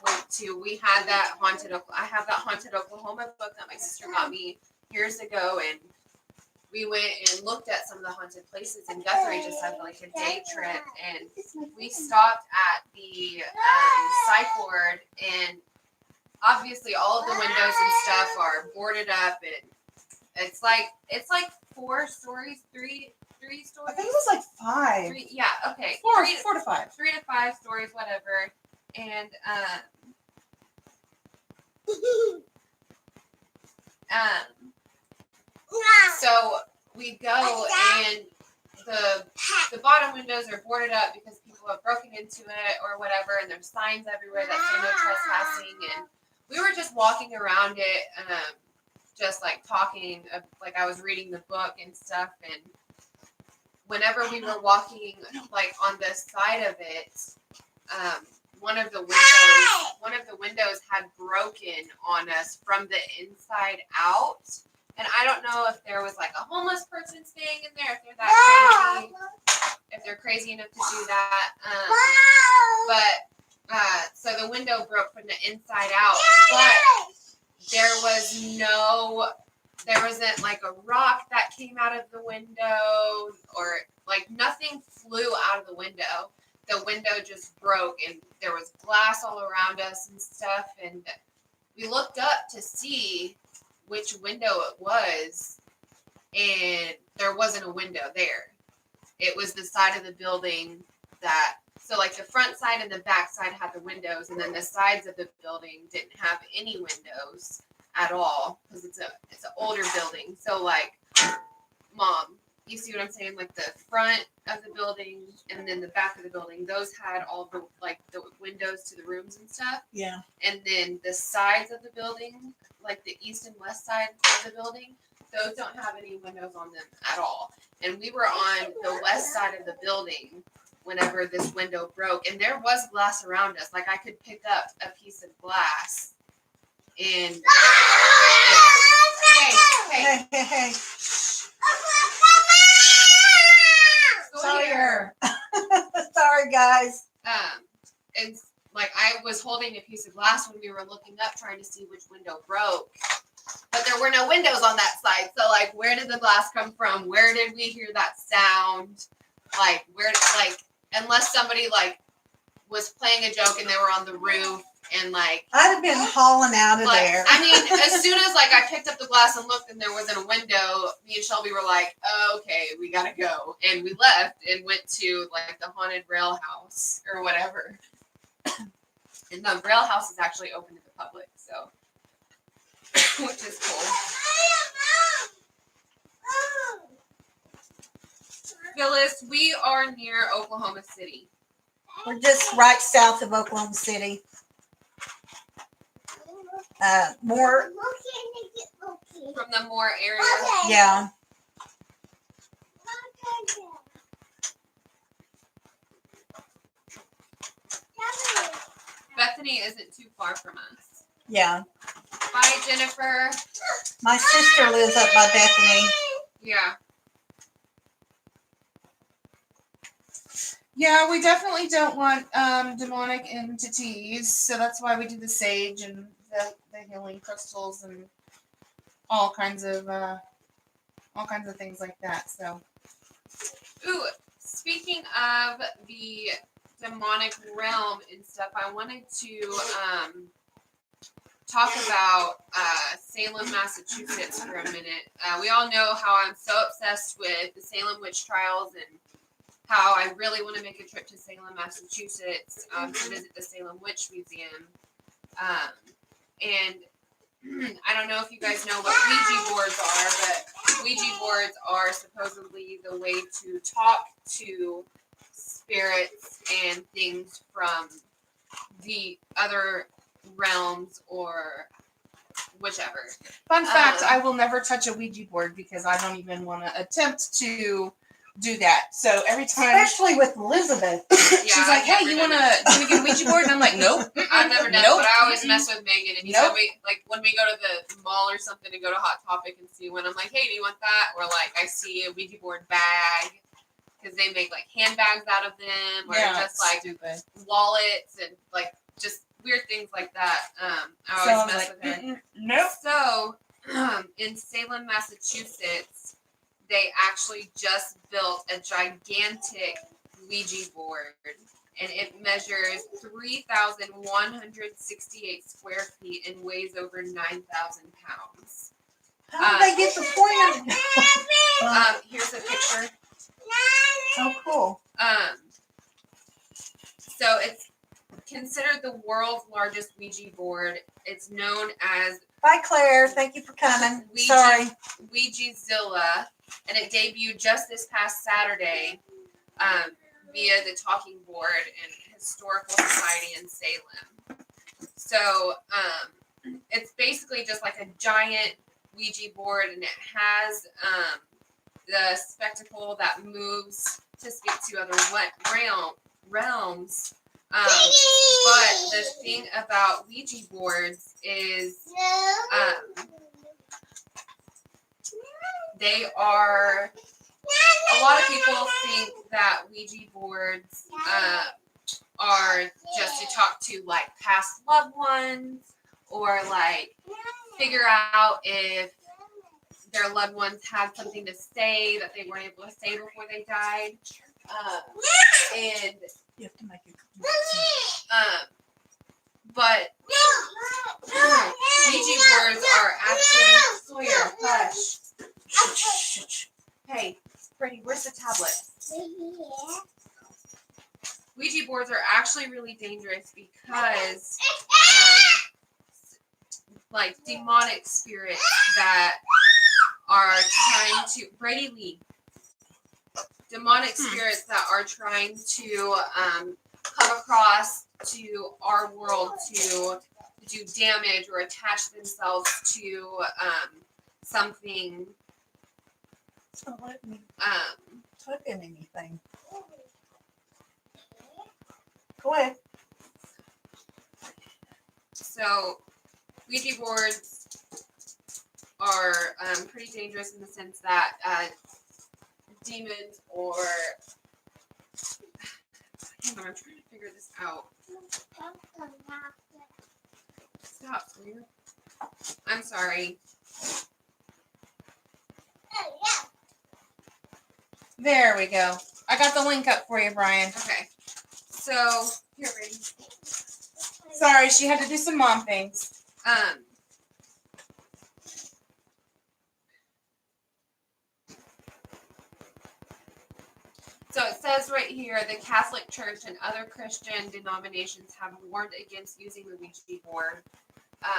went to. We had that haunted. I have that haunted Oklahoma book that my sister got me years ago, and we went and looked at some of the haunted places in Guthrie, just had like a day trip, and we stopped at the psych ward, and obviously all of the windows and stuff are boarded up, and it's like 4 stories, three stories. I think it was like 5. 3, yeah, okay, 4 3 to 5. 3 to 5 stories, whatever, and so we go, and the bottom windows are boarded up because people have broken into it or whatever, and there's signs everywhere that say no trespassing. And we were just walking around it, just like talking, like I was reading the book and stuff. And whenever we were walking, like on the side of it, one of the windows had broken on us from the inside out. And I don't know if there was like a homeless person staying in there, if they're that crazy, if they're crazy enough to do that. So the window broke from the inside out, but there wasn't like a rock that came out of the window, or like nothing flew out of the window. The window just broke, and there was glass all around us and stuff. And we looked up to see which window it was, and there wasn't a window there. It was the side of the building so like the front side and the back side had the windows, and then the sides of the building didn't have any windows at all, because it's an older building. So like, Mom, you see what I'm saying? Like the front of the building and then the back of the building, those had all the windows to the rooms and stuff. Yeah. And then the sides of the building, like the east and west side of the building, those don't have any windows on them at all. And we were on the west side of the building whenever this window broke, and there was glass around us. Like I could pick up a piece of glass, and hey. Sawyer. Sorry, guys. And like I was holding a piece of glass when we were looking up, trying to see which window broke, but there were no windows on that side. So like, where did the glass come from? Where did we hear that sound? Like unless somebody like was playing a joke and they were on the roof, and like I'd have been hauling out of like, there. I mean, as soon as like I picked up the glass and looked and there wasn't a window, me and Shelby were like, oh, okay, we gotta go. And we left and went to like the haunted rail house or whatever. And the rail house is actually open to the public, so which is cool. Phyllis, we are near Oklahoma City. We're just right south of Oklahoma City. More. From the Moore area. Yeah. Bethany isn't too far from us. Yeah. Bye, Jennifer. My sister lives up by Bethany. Yeah. Yeah, we definitely don't want demonic entities, so that's why we do the sage and the healing crystals and all kinds of things like that. So, Ooh, speaking of the demonic realm and stuff, I wanted to talk about Salem, Massachusetts for a minute. We all know how I'm so obsessed with the Salem witch trials, and how I really want to make a trip to Salem, Massachusetts to visit the Salem Witch Museum. And I don't know if you guys know what Ouija boards are, but Ouija boards are supposedly the way to talk to spirits and things from the other realms or whichever. Fun fact, I will never touch a Ouija board because I don't even want to attempt to do that. So every time Especially with Elizabeth. she's like, "Hey, you wanna get a Ouija board?" And I'm like, "Nope." I've never done it, but I always mess with Megan. And Nope. when we go to the mall or something to go to Hot Topic and see one, I'm like, hey, do you want that? Or like I see a Ouija board bag because they make like handbags out of them, or just like stupid wallets and like just weird things like that. I always mess with her. Nope. So in Salem, Massachusetts, they actually just built a gigantic Ouija board, and it measures 3,168 square feet and weighs over 9,000 pounds. How did they get the point of Here's a picture. Oh, cool. So it's considered the world's largest Ouija board. It's known as Bye, Claire. Thank you for coming. Sorry. Ouijazilla, and it debuted just this past Saturday via the Talking Board and Historical Society in Salem. So it's basically just like a giant Ouija board, and it has the spectacle that moves to speak to other realms. But the thing about Ouija boards is they are, a lot of people think that Ouija boards are just to talk to like past loved ones, or like figure out if their loved ones had something to say that they weren't able to say before they died. And You have to make it. but Ouija boards are actually Sawyer, hush. Hey, Freddie, where's the tablet? Ouija boards are actually really dangerous because like demonic spirits that are trying to demonic spirits that are trying to come across to our world to do damage or attach themselves to something. Don't let me put in anything. Go ahead. So Ouija boards are pretty dangerous in the sense that demons or hang on, I'm trying to figure this out. Stop, Sawyer. I'm sorry. There we go. I got the link up for you, Brian. Okay. So here, baby. Sorry, she had to do some mom things. So it says right here, the Catholic Church and other Christian denominations have warned against using the Ouija board,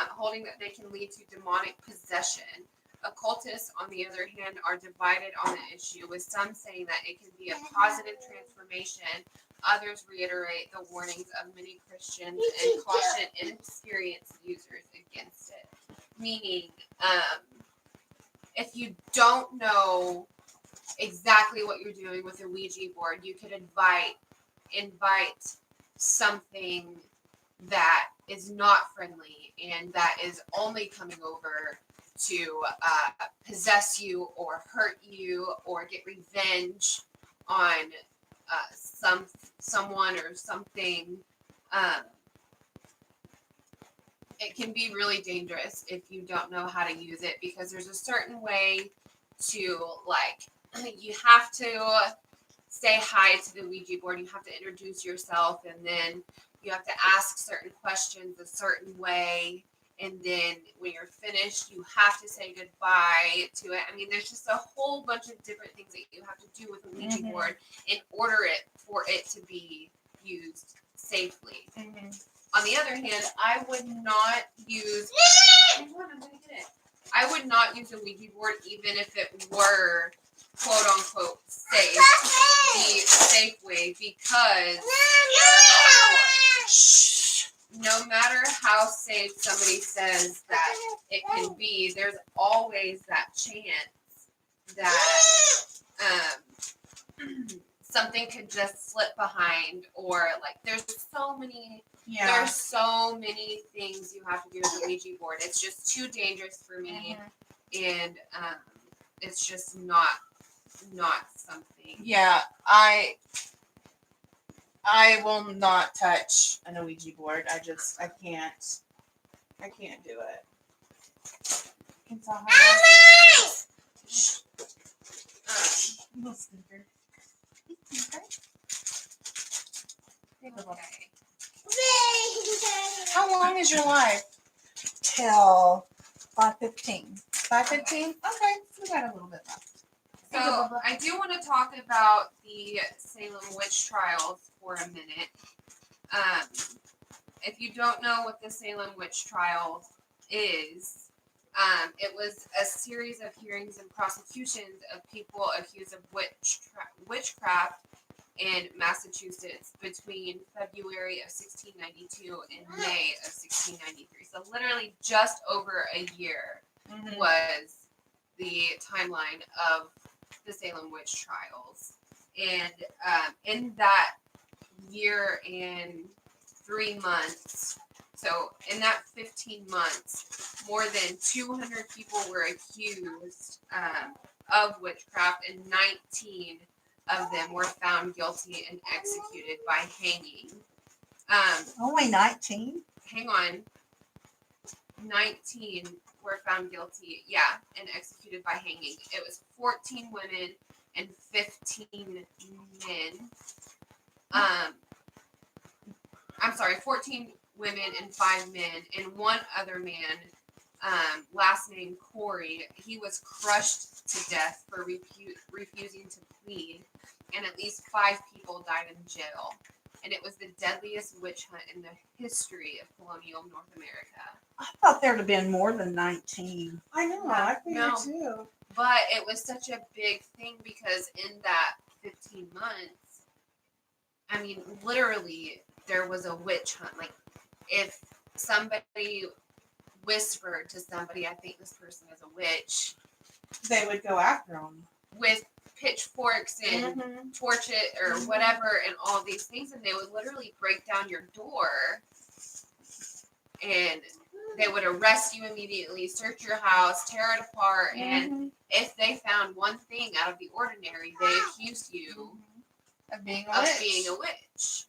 holding that they can lead to demonic possession. Occultists, on the other hand, are divided on the issue, with some saying that it can be a positive transformation. Others reiterate the warnings of many Christians and caution inexperienced users against it. Meaning, if you don't know exactly what you're doing with a Ouija board, you could invite something that is not friendly and that is only coming over to possess you or hurt you or get revenge on someone or something. It can be really dangerous if you don't know how to use it, because there's a certain way to, like, you have to say hi to the Ouija board. You have to introduce yourself, and then you have to ask certain questions a certain way. And then when you're finished, you have to say goodbye to it. I mean, there's just a whole bunch of different things that you have to do with a Ouija board in order for it to be used safely. On the other hand, I would not use a Ouija board even if it were quote unquote safe, the safe way, because no matter how safe somebody says that it can be, there's always that chance that something could just slip behind, or like there's so many things you have to do with the Ouija board. It's just too dangerous for me, and it's just not something. Yeah, I will not touch an Ouija board. I can't do it. Can tell how little stinker. Okay. How long is your life? Till 5:15. 5:15? Okay, we got a little bit left. So I do want to talk about the Salem witch trials for a minute. If you don't know what the Salem witch trial is, it was a series of hearings and prosecutions of people accused of witchcraft in Massachusetts between February of 1692 and May of 1693. So literally just over a year was the timeline of the Salem witch trials. And in that year and 3 months, so in that 15 months, more than 200 people were accused of witchcraft, and 19 of them were found guilty and executed by hanging. Only 19? Hang on. 19 were found guilty, and executed by hanging. It was 14 women and 15 men. I'm sorry, 14 women and 5 men, and one other man, last name Corey. He was crushed to death for refusing to plead, and at least 5 people died in jail. And it was the deadliest witch hunt in the history of colonial North America. I thought there'd have been more than 19. I know, I figured too. But it was such a big thing because in that 15 months, I mean, literally, there was a witch hunt. Like, if somebody whispered to somebody, I think this person is a witch, They would go after them. with pitchforks and torches or whatever and all these things, and they would literally break down your door, and they would arrest you immediately, search your house, tear it apart, and if they found one thing out of the ordinary, they accused you Of being of being a witch.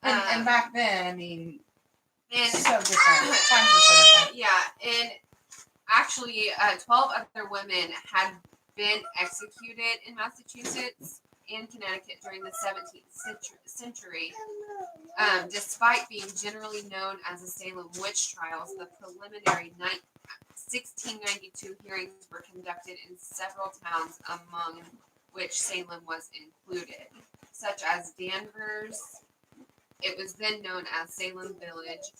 And back then, I mean, And so different. Times were so different. yeah, and actually, 12 other women had been executed in Massachusetts and Connecticut during the 17th century. Despite being generally known as the Salem witch trials, the preliminary 1692 hearings were conducted in several towns, among which Salem was included, such as Danvers. It was then known as Salem Village,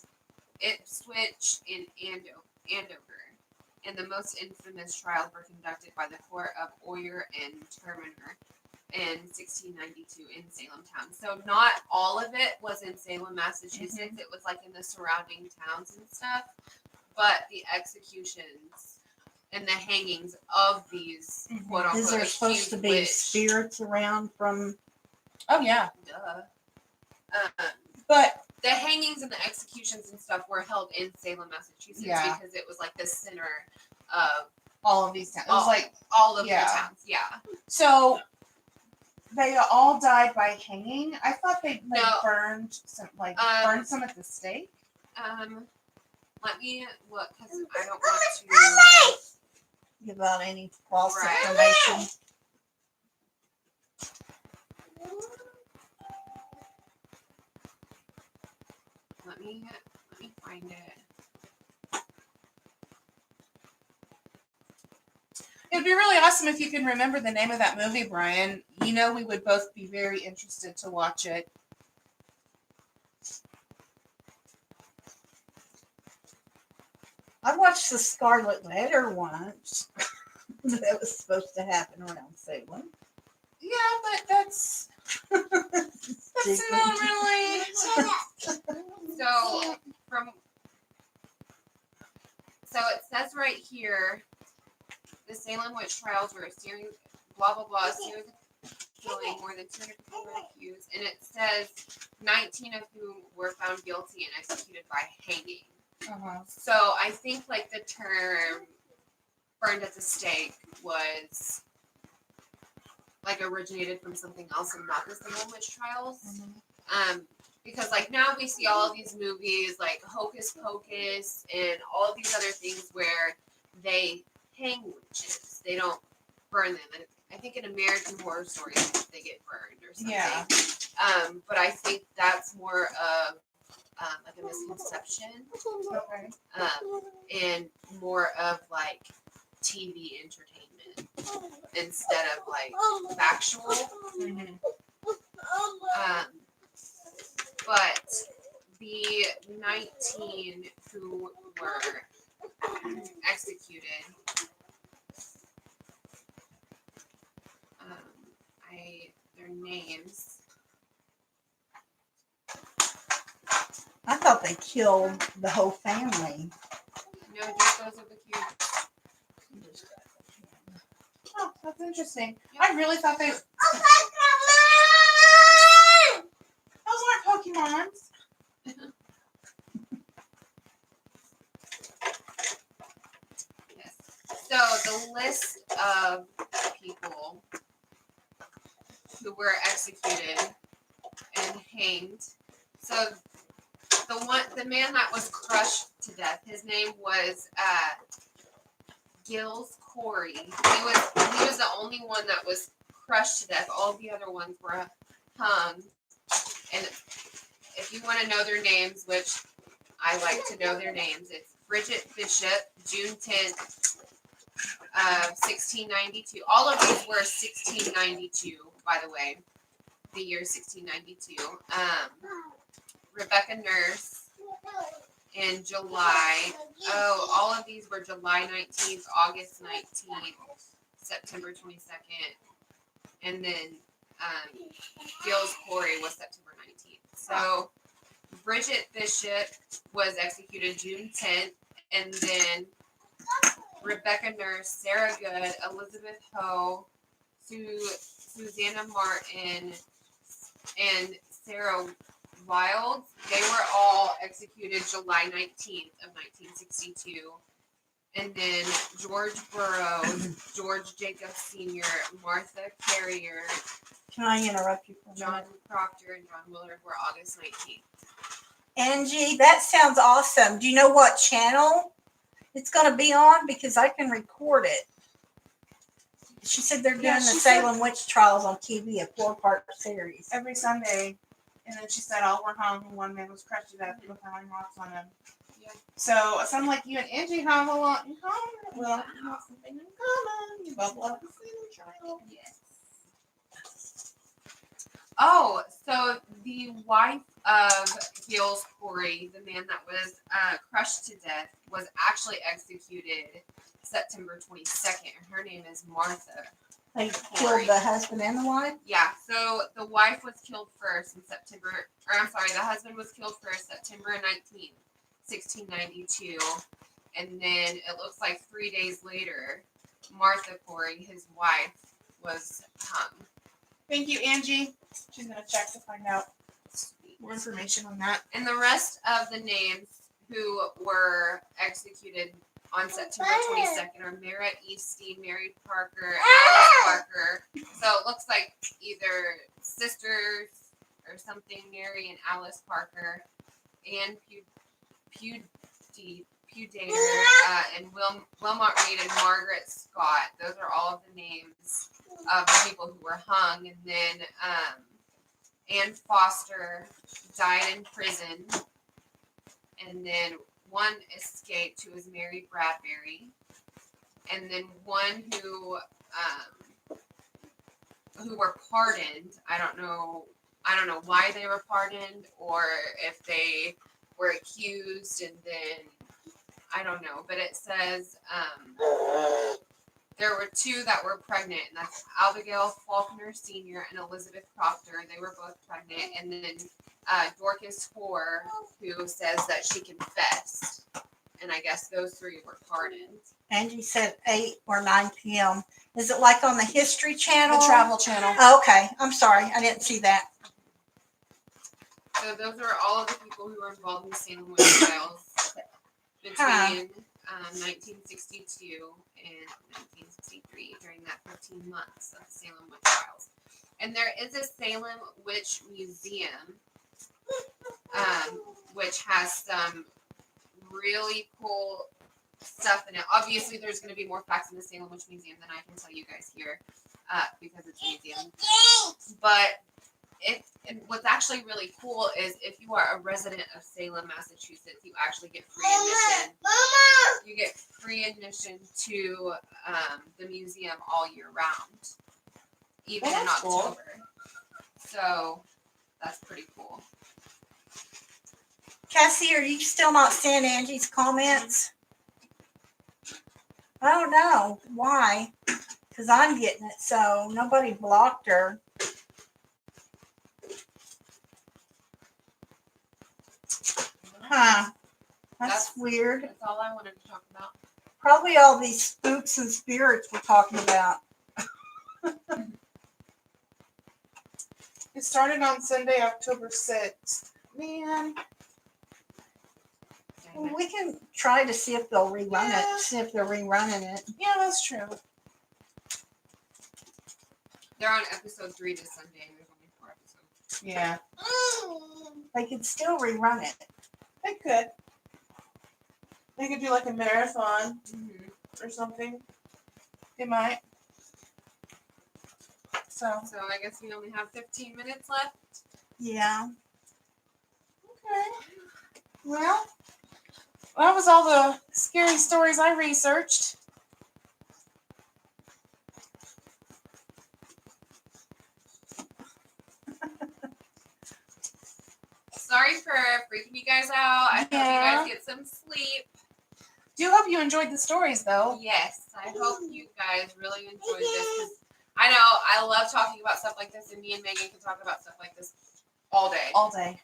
Ipswich, and Andover. And the most infamous trials were conducted by the court of Oyer and Terminer in 1692 in Salem town. So not all of it was in Salem, Massachusetts. It was like in the surrounding towns and stuff. But the executions and the hangings of these quote unquote Is there supposed to be witch, spirits around from? Oh, yeah. duh. But The hangings and the executions and stuff were held in Salem, Massachusetts, because it was like the center of all of these towns. It was like, all of the yeah. towns. Yeah. so they all died by hanging. I thought they burned some at the stake. Let me look because I don't want to Give out any false Right. information. let me find it. It'd be really awesome if you can remember the name of that movie, Brian. You know, we would both be very interested to watch it. I watched the Scarlet Letter once. That was supposed to happen around Salem. Yeah, but that's that's not really. So so it says right here, the Salem witch trials were a series, blah blah blah, a series of killing more than 200 people were accused, and it says 19 of whom were found guilty and executed by hanging. Uh-huh. So I think like the term burned at the stake was like originated from something else and not the Salem witch trials. Because like now we see all of these movies like Hocus Pocus and all of these other things where they hang witches. They don't burn them. And I think in American Horror Stories they get burned or something. Yeah. But I think that's more of like a misconception. Okay. And more of like TV entertainment instead of like factual. Mm-hmm. But the 19 who were executed, their names. I thought they killed the whole family. No, just those are the cute. Oh, that's interesting. I really thought they. Those aren't Pokemons. Yes. So the list of people who were executed and hanged. So the man that was crushed to death, his name was Gills Corey. He was the only one that was crushed to death. All the other ones were hung. And if you want to know their names, which I like to know their names, it's Bridget Bishop, June 10th, 1692. All of these were 1692, by the way. The year 1692. Rebecca Nurse in July. Oh, all of these were July 19th, August 19th, September 22nd, and then Gills Corey was September 19th. So Bridget Bishop was executed June 10th, and then Rebecca Nurse, Sarah Good, Elizabeth Ho, Susanna Martin, and Sarah Wild. They were all executed July 19th of 1962. And then George Burroughs, George Jacob Sr., Martha Carrier, Can I interrupt you for a John minute? Proctor, and John Willard were August 19th. Angie, that sounds awesome. Do you know what channel it's going to be on? Because I can record it. She said they're doing Yeah, the she said- Salem witch trials on TV, a 4-part series. Every Sunday. And then she said all were hung and one man was crushed to death with throwing rocks on him. Yeah. So some like you and Angie have a lot in common. Well, you have something in common. You both love the Salem trial. Yes. Oh, so the wife of Gills Corey, the man that was crushed to death, was actually executed September 22nd. Her name is Martha. They killed the husband and the wife? Yeah, so the wife was killed first in September, or I'm sorry, the husband was killed first September 19th, 1692. And then it looks like 3 days later, Martha Corey, his wife, was hung. Thank you, Angie. She's gonna check to find out more information on that. And the rest of the names who were executed on September 22nd are Merritt Eastie, Mary Parker, Alice Parker. So it looks like either sisters or something, Mary and Alice Parker, and Pewdater, and Wilmot Reed and Margaret Scott. Those are all of the names of the people who were hung. And then Ann Foster died in prison. And then one escaped, who was Mary Bradbury. And then one who were pardoned. I don't know why they were pardoned, or if they were accused and then I don't know, but it says there were two that were pregnant, and that's Abigail Faulkner Sr. and Elizabeth Proctor. They were both pregnant. And then Dorcas Hoare, who says that she confessed. And I guess those three were pardoned. Angie said 8 or 9 p.m. Is it like on the History Channel? The Travel Channel. Oh, okay. I'm sorry. I didn't see that. So those are all of the people who were involved in the Salem witch trials between 1962 and 1963 during that 15 months of the Salem witch trials. And there is a Salem Witch Museum, which has some really cool stuff in it. Obviously, there's going to be more facts in the Salem Witch Museum than I can tell you guys here because it's a museum. But and what's actually really cool is if you are a resident of Salem, Massachusetts, you actually get free admission. You get free admission to the museum all year round, even in October. Cool. So that's pretty cool. Cassie, are you still not seeing Angie's comments? I don't know why, because I'm getting it, so nobody blocked her. Huh. That's weird. That's all I wanted to talk about. Probably all these spooks and spirits we're talking about. It started on Sunday, October 6th. Man. Well, we can try to see if they'll rerun it. See if they're rerunning it. Yeah, that's true. They're on episode 3 this Sunday. There's only 4 episodes. Yeah. They could still rerun it. They could. They could do like a marathon or something. They might. So I guess we only have 15 minutes left. Yeah. Okay. Well, that was all the scary stories I researched. Sorry for freaking you guys out. I hope you guys get some sleep. Do hope you enjoyed the stories, though. Yes, I hope you guys really enjoyed this. 'Cause I know I love talking about stuff like this, and me and Megan can talk about stuff like this all day. All day.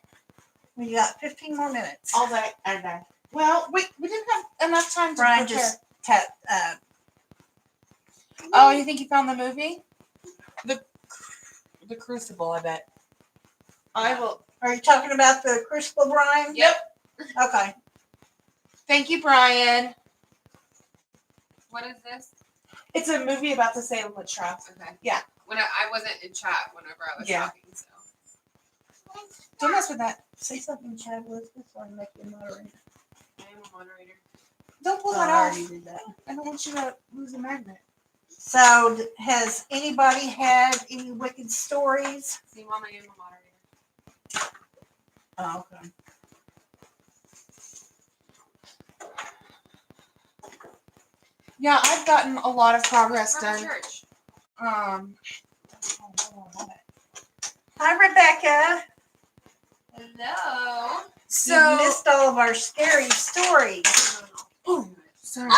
We got 15 more minutes. All day. And day. Well, we didn't have enough time to Brian prepare. just tapped. Oh, you think you found the movie? The Crucible, I bet. I will. Are you talking about the Crucible, Brian? Yep. Okay. Thank you, Brian. What is this? It's a movie about the Salem witch trials. Okay. Yeah. When I wasn't in chat whenever I was talking, so. Don't mess with that. Say something, Chad Elizabeth, or make you a moderator. I am a moderator. Don't pull Oh, that I off. already did that. I don't want you to lose a magnet. So, has anybody had any wicked stories? See, Mom, I am a moderator. Oh, okay. Yeah, I've gotten a lot of progress From done. church. Hi, Rebecca. Hello. You missed all of our scary stories. Oh, sorry.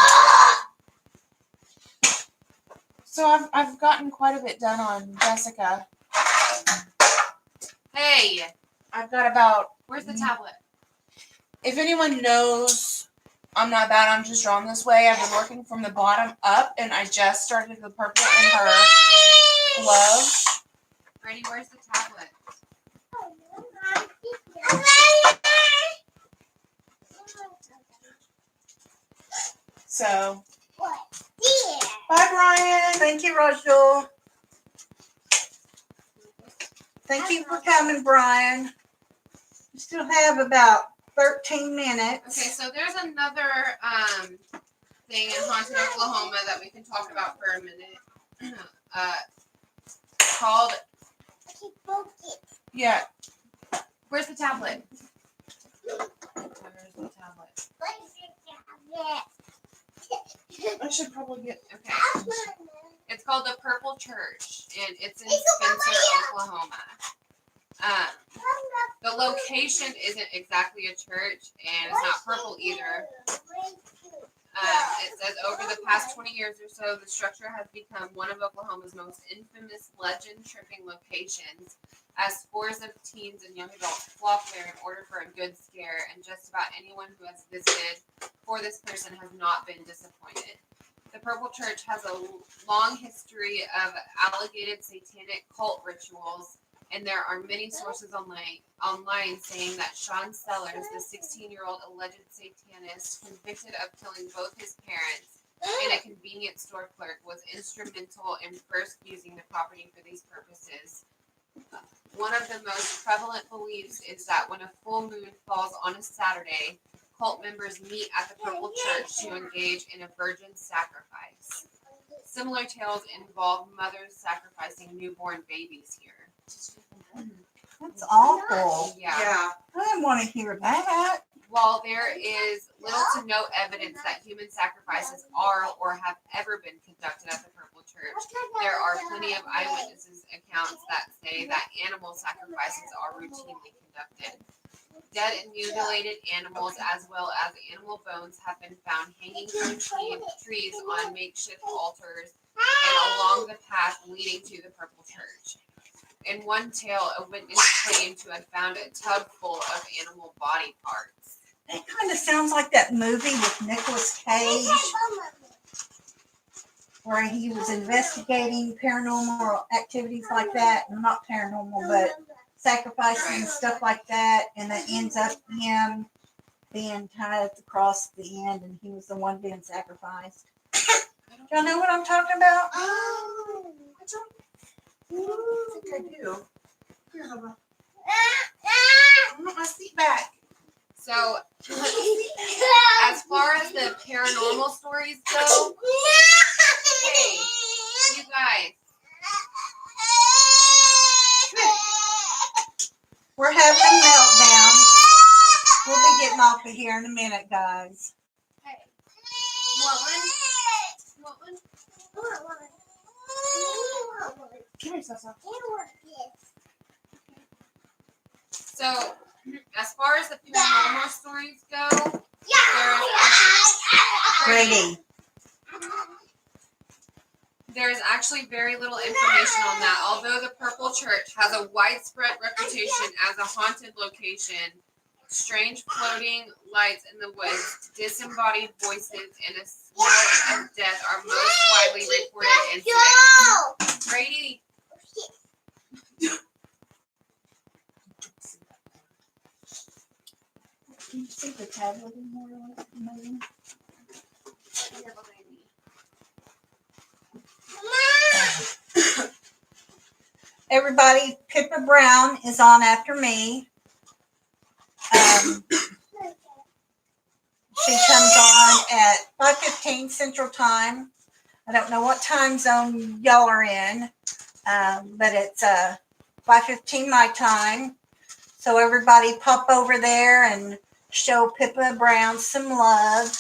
So I've gotten quite a bit done on Jessica. Hey, I've got about. where's the tablet? If anyone knows, I'm not bad. I'm just drawn this way. I've been working from the bottom up, and I just started the purple in her glove. Brady, where's the tablet? So. Bye, Brian. Thank you, Rajul. Thank you for coming, Brian. We still have about 13 minutes. Okay, so there's another thing in Haunted Oklahoma that we can talk about for a minute. Called. Yeah. Where's the tablet? Where's the tablet? I should probably get. Okay. It's called the Purple Church, and it's in Spencer, Oklahoma. The location isn't exactly a church, and it's not purple either. It says over the past 20 years or so, the structure has become one of Oklahoma's most infamous legend-tripping locations, as scores of teens and young adults flock there in order for a good scare, and just about anyone who has visited for this person has not been disappointed. The Purple Church has a long history of alleged satanic cult rituals, and there are many sources online saying that Sean Sellers, the 16-year-old alleged satanist convicted of killing both his parents and a convenience store clerk, was instrumental in first using the property for these purposes. One of the most prevalent beliefs is that when a full moon falls on a Saturday, cult members meet at the Purple Church to engage in a virgin sacrifice. Similar tales involve mothers sacrificing newborn babies here. That's awful. Yeah. I didn't want to hear that. While there is little to no evidence that human sacrifices are or have ever been conducted at the Purple Church, there are plenty of eyewitnesses accounts that say that animal sacrifices are routinely conducted. Dead and mutilated animals, as well as animal bones, have been found hanging from trees on makeshift altars and along the path leading to the Purple Church. In one tale, a witness claimed to have found a tub full of animal body parts. It kind of sounds like that movie with Nicolas Cage, where he was investigating paranormal activities like that. Not paranormal, but sacrifices and stuff like that. And it ends up him being tied at the cross at the end, and he was the one being sacrificed. Do y'all know what I'm talking about? Oh, I think I do. Here, Hubba. I want my seat back. So, as far as the paranormal stories go, hey, you guys. We're having a meltdown. We'll be getting off of here in a minute, guys. Hey, you want one? You want one? Come here, Sasa. So, as far as the paranormal stories go, there is actually very little information on that. Although the Purple Church has a widespread reputation as a haunted location, strange floating lights in the woods, disembodied voices, and a smell of death are most widely reported incidents. Brady. Can you see the tablet in there? Everybody, Pippa Brown is on after me. She comes on at 5:15 Central Time. I don't know what time zone y'all are in, but it's 5:15 my time. So everybody pop over there and show Pippa Brown some love.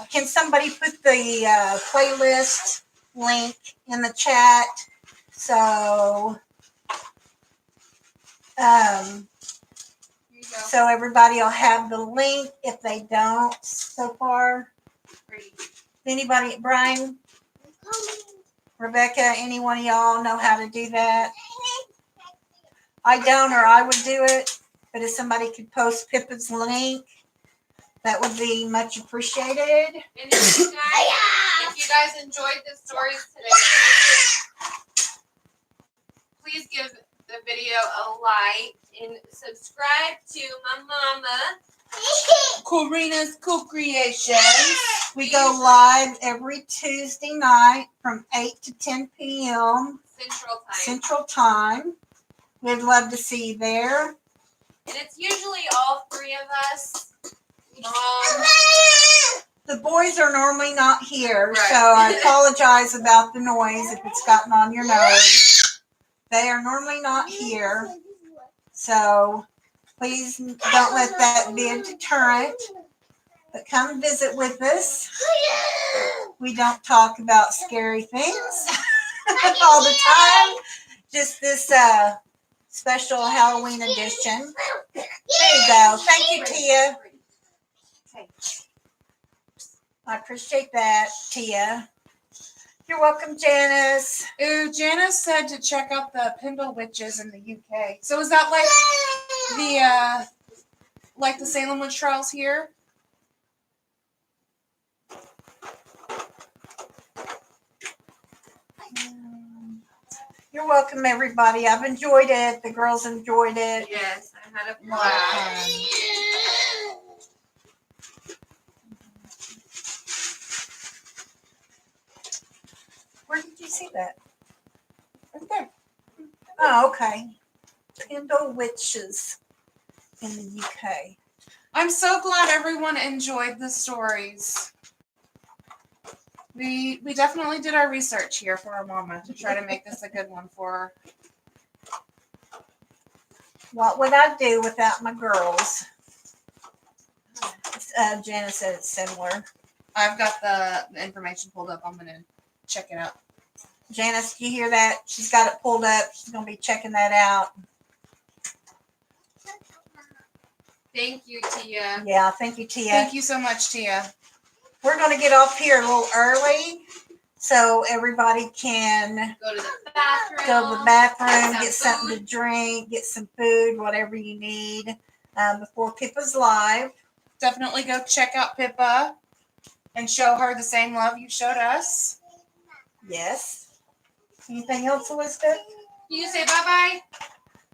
Can somebody put the playlist link in the chat? So, so everybody will have the link. If they don't, so far, anybody, Brian, Rebecca, any one of y'all know how to do that? I don't, or I would do it. But if somebody could post Pippa's link, that would be much appreciated. And if you guys enjoyed the stories today, please give the video a like and subscribe to my mama, Corina's Cool Creations. We go live every Tuesday night from 8 to 10 p.m. Central Time. We'd love to see you there. And it's usually all three of us. The boys are normally not here, Right. so I apologize about the noise if it's gotten on your nose. They are normally not here, so please don't let that be a deterrent. But come visit with us. We don't talk about scary things all the time. Just this special Halloween edition. There you go. Thank you, Tia. I appreciate that, Tia. You're welcome, Janice. Ooh, Janice said to check out the Pendle Witches in the UK. So is that like the Salem witch trials here? You're welcome, everybody. I've enjoyed it. The girls enjoyed it. Yes, I had a Wow. blast. Where did you see that? Right there. Oh, okay. Pendle Witches in the UK. I'm so glad everyone enjoyed the stories. We definitely did our research here for our mama to try to make this a good one for her. What would I do without my girls? Janice said it's similar. I've got the information pulled up. I'm gonna check it out. Janice, do you hear that? She's got it pulled up. She's going to be checking that out. Thank you, Tia. Yeah, thank you, Tia. Thank you so much, Tia. We're going to get off here a little early so everybody can Go to the bathroom. go to the bathroom, Get get some something to drink, get some food, whatever you need before Pippa's live. Definitely go check out Pippa and show her the same love you showed us. Yes. Anything else, Elizabeth? You say bye-bye.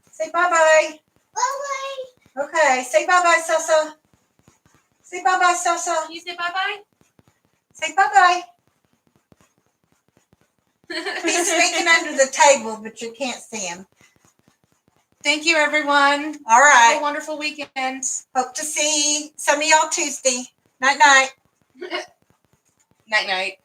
Say bye-bye. Bye-bye. Okay. Say bye-bye, Salsa. Say bye-bye, Salsa. You say bye-bye. Say bye-bye. He's sneaking under the table, but you can't see him. Thank you, everyone. All Have right. a wonderful weekend. Hope to see some of y'all Tuesday. Night-night. Night-night.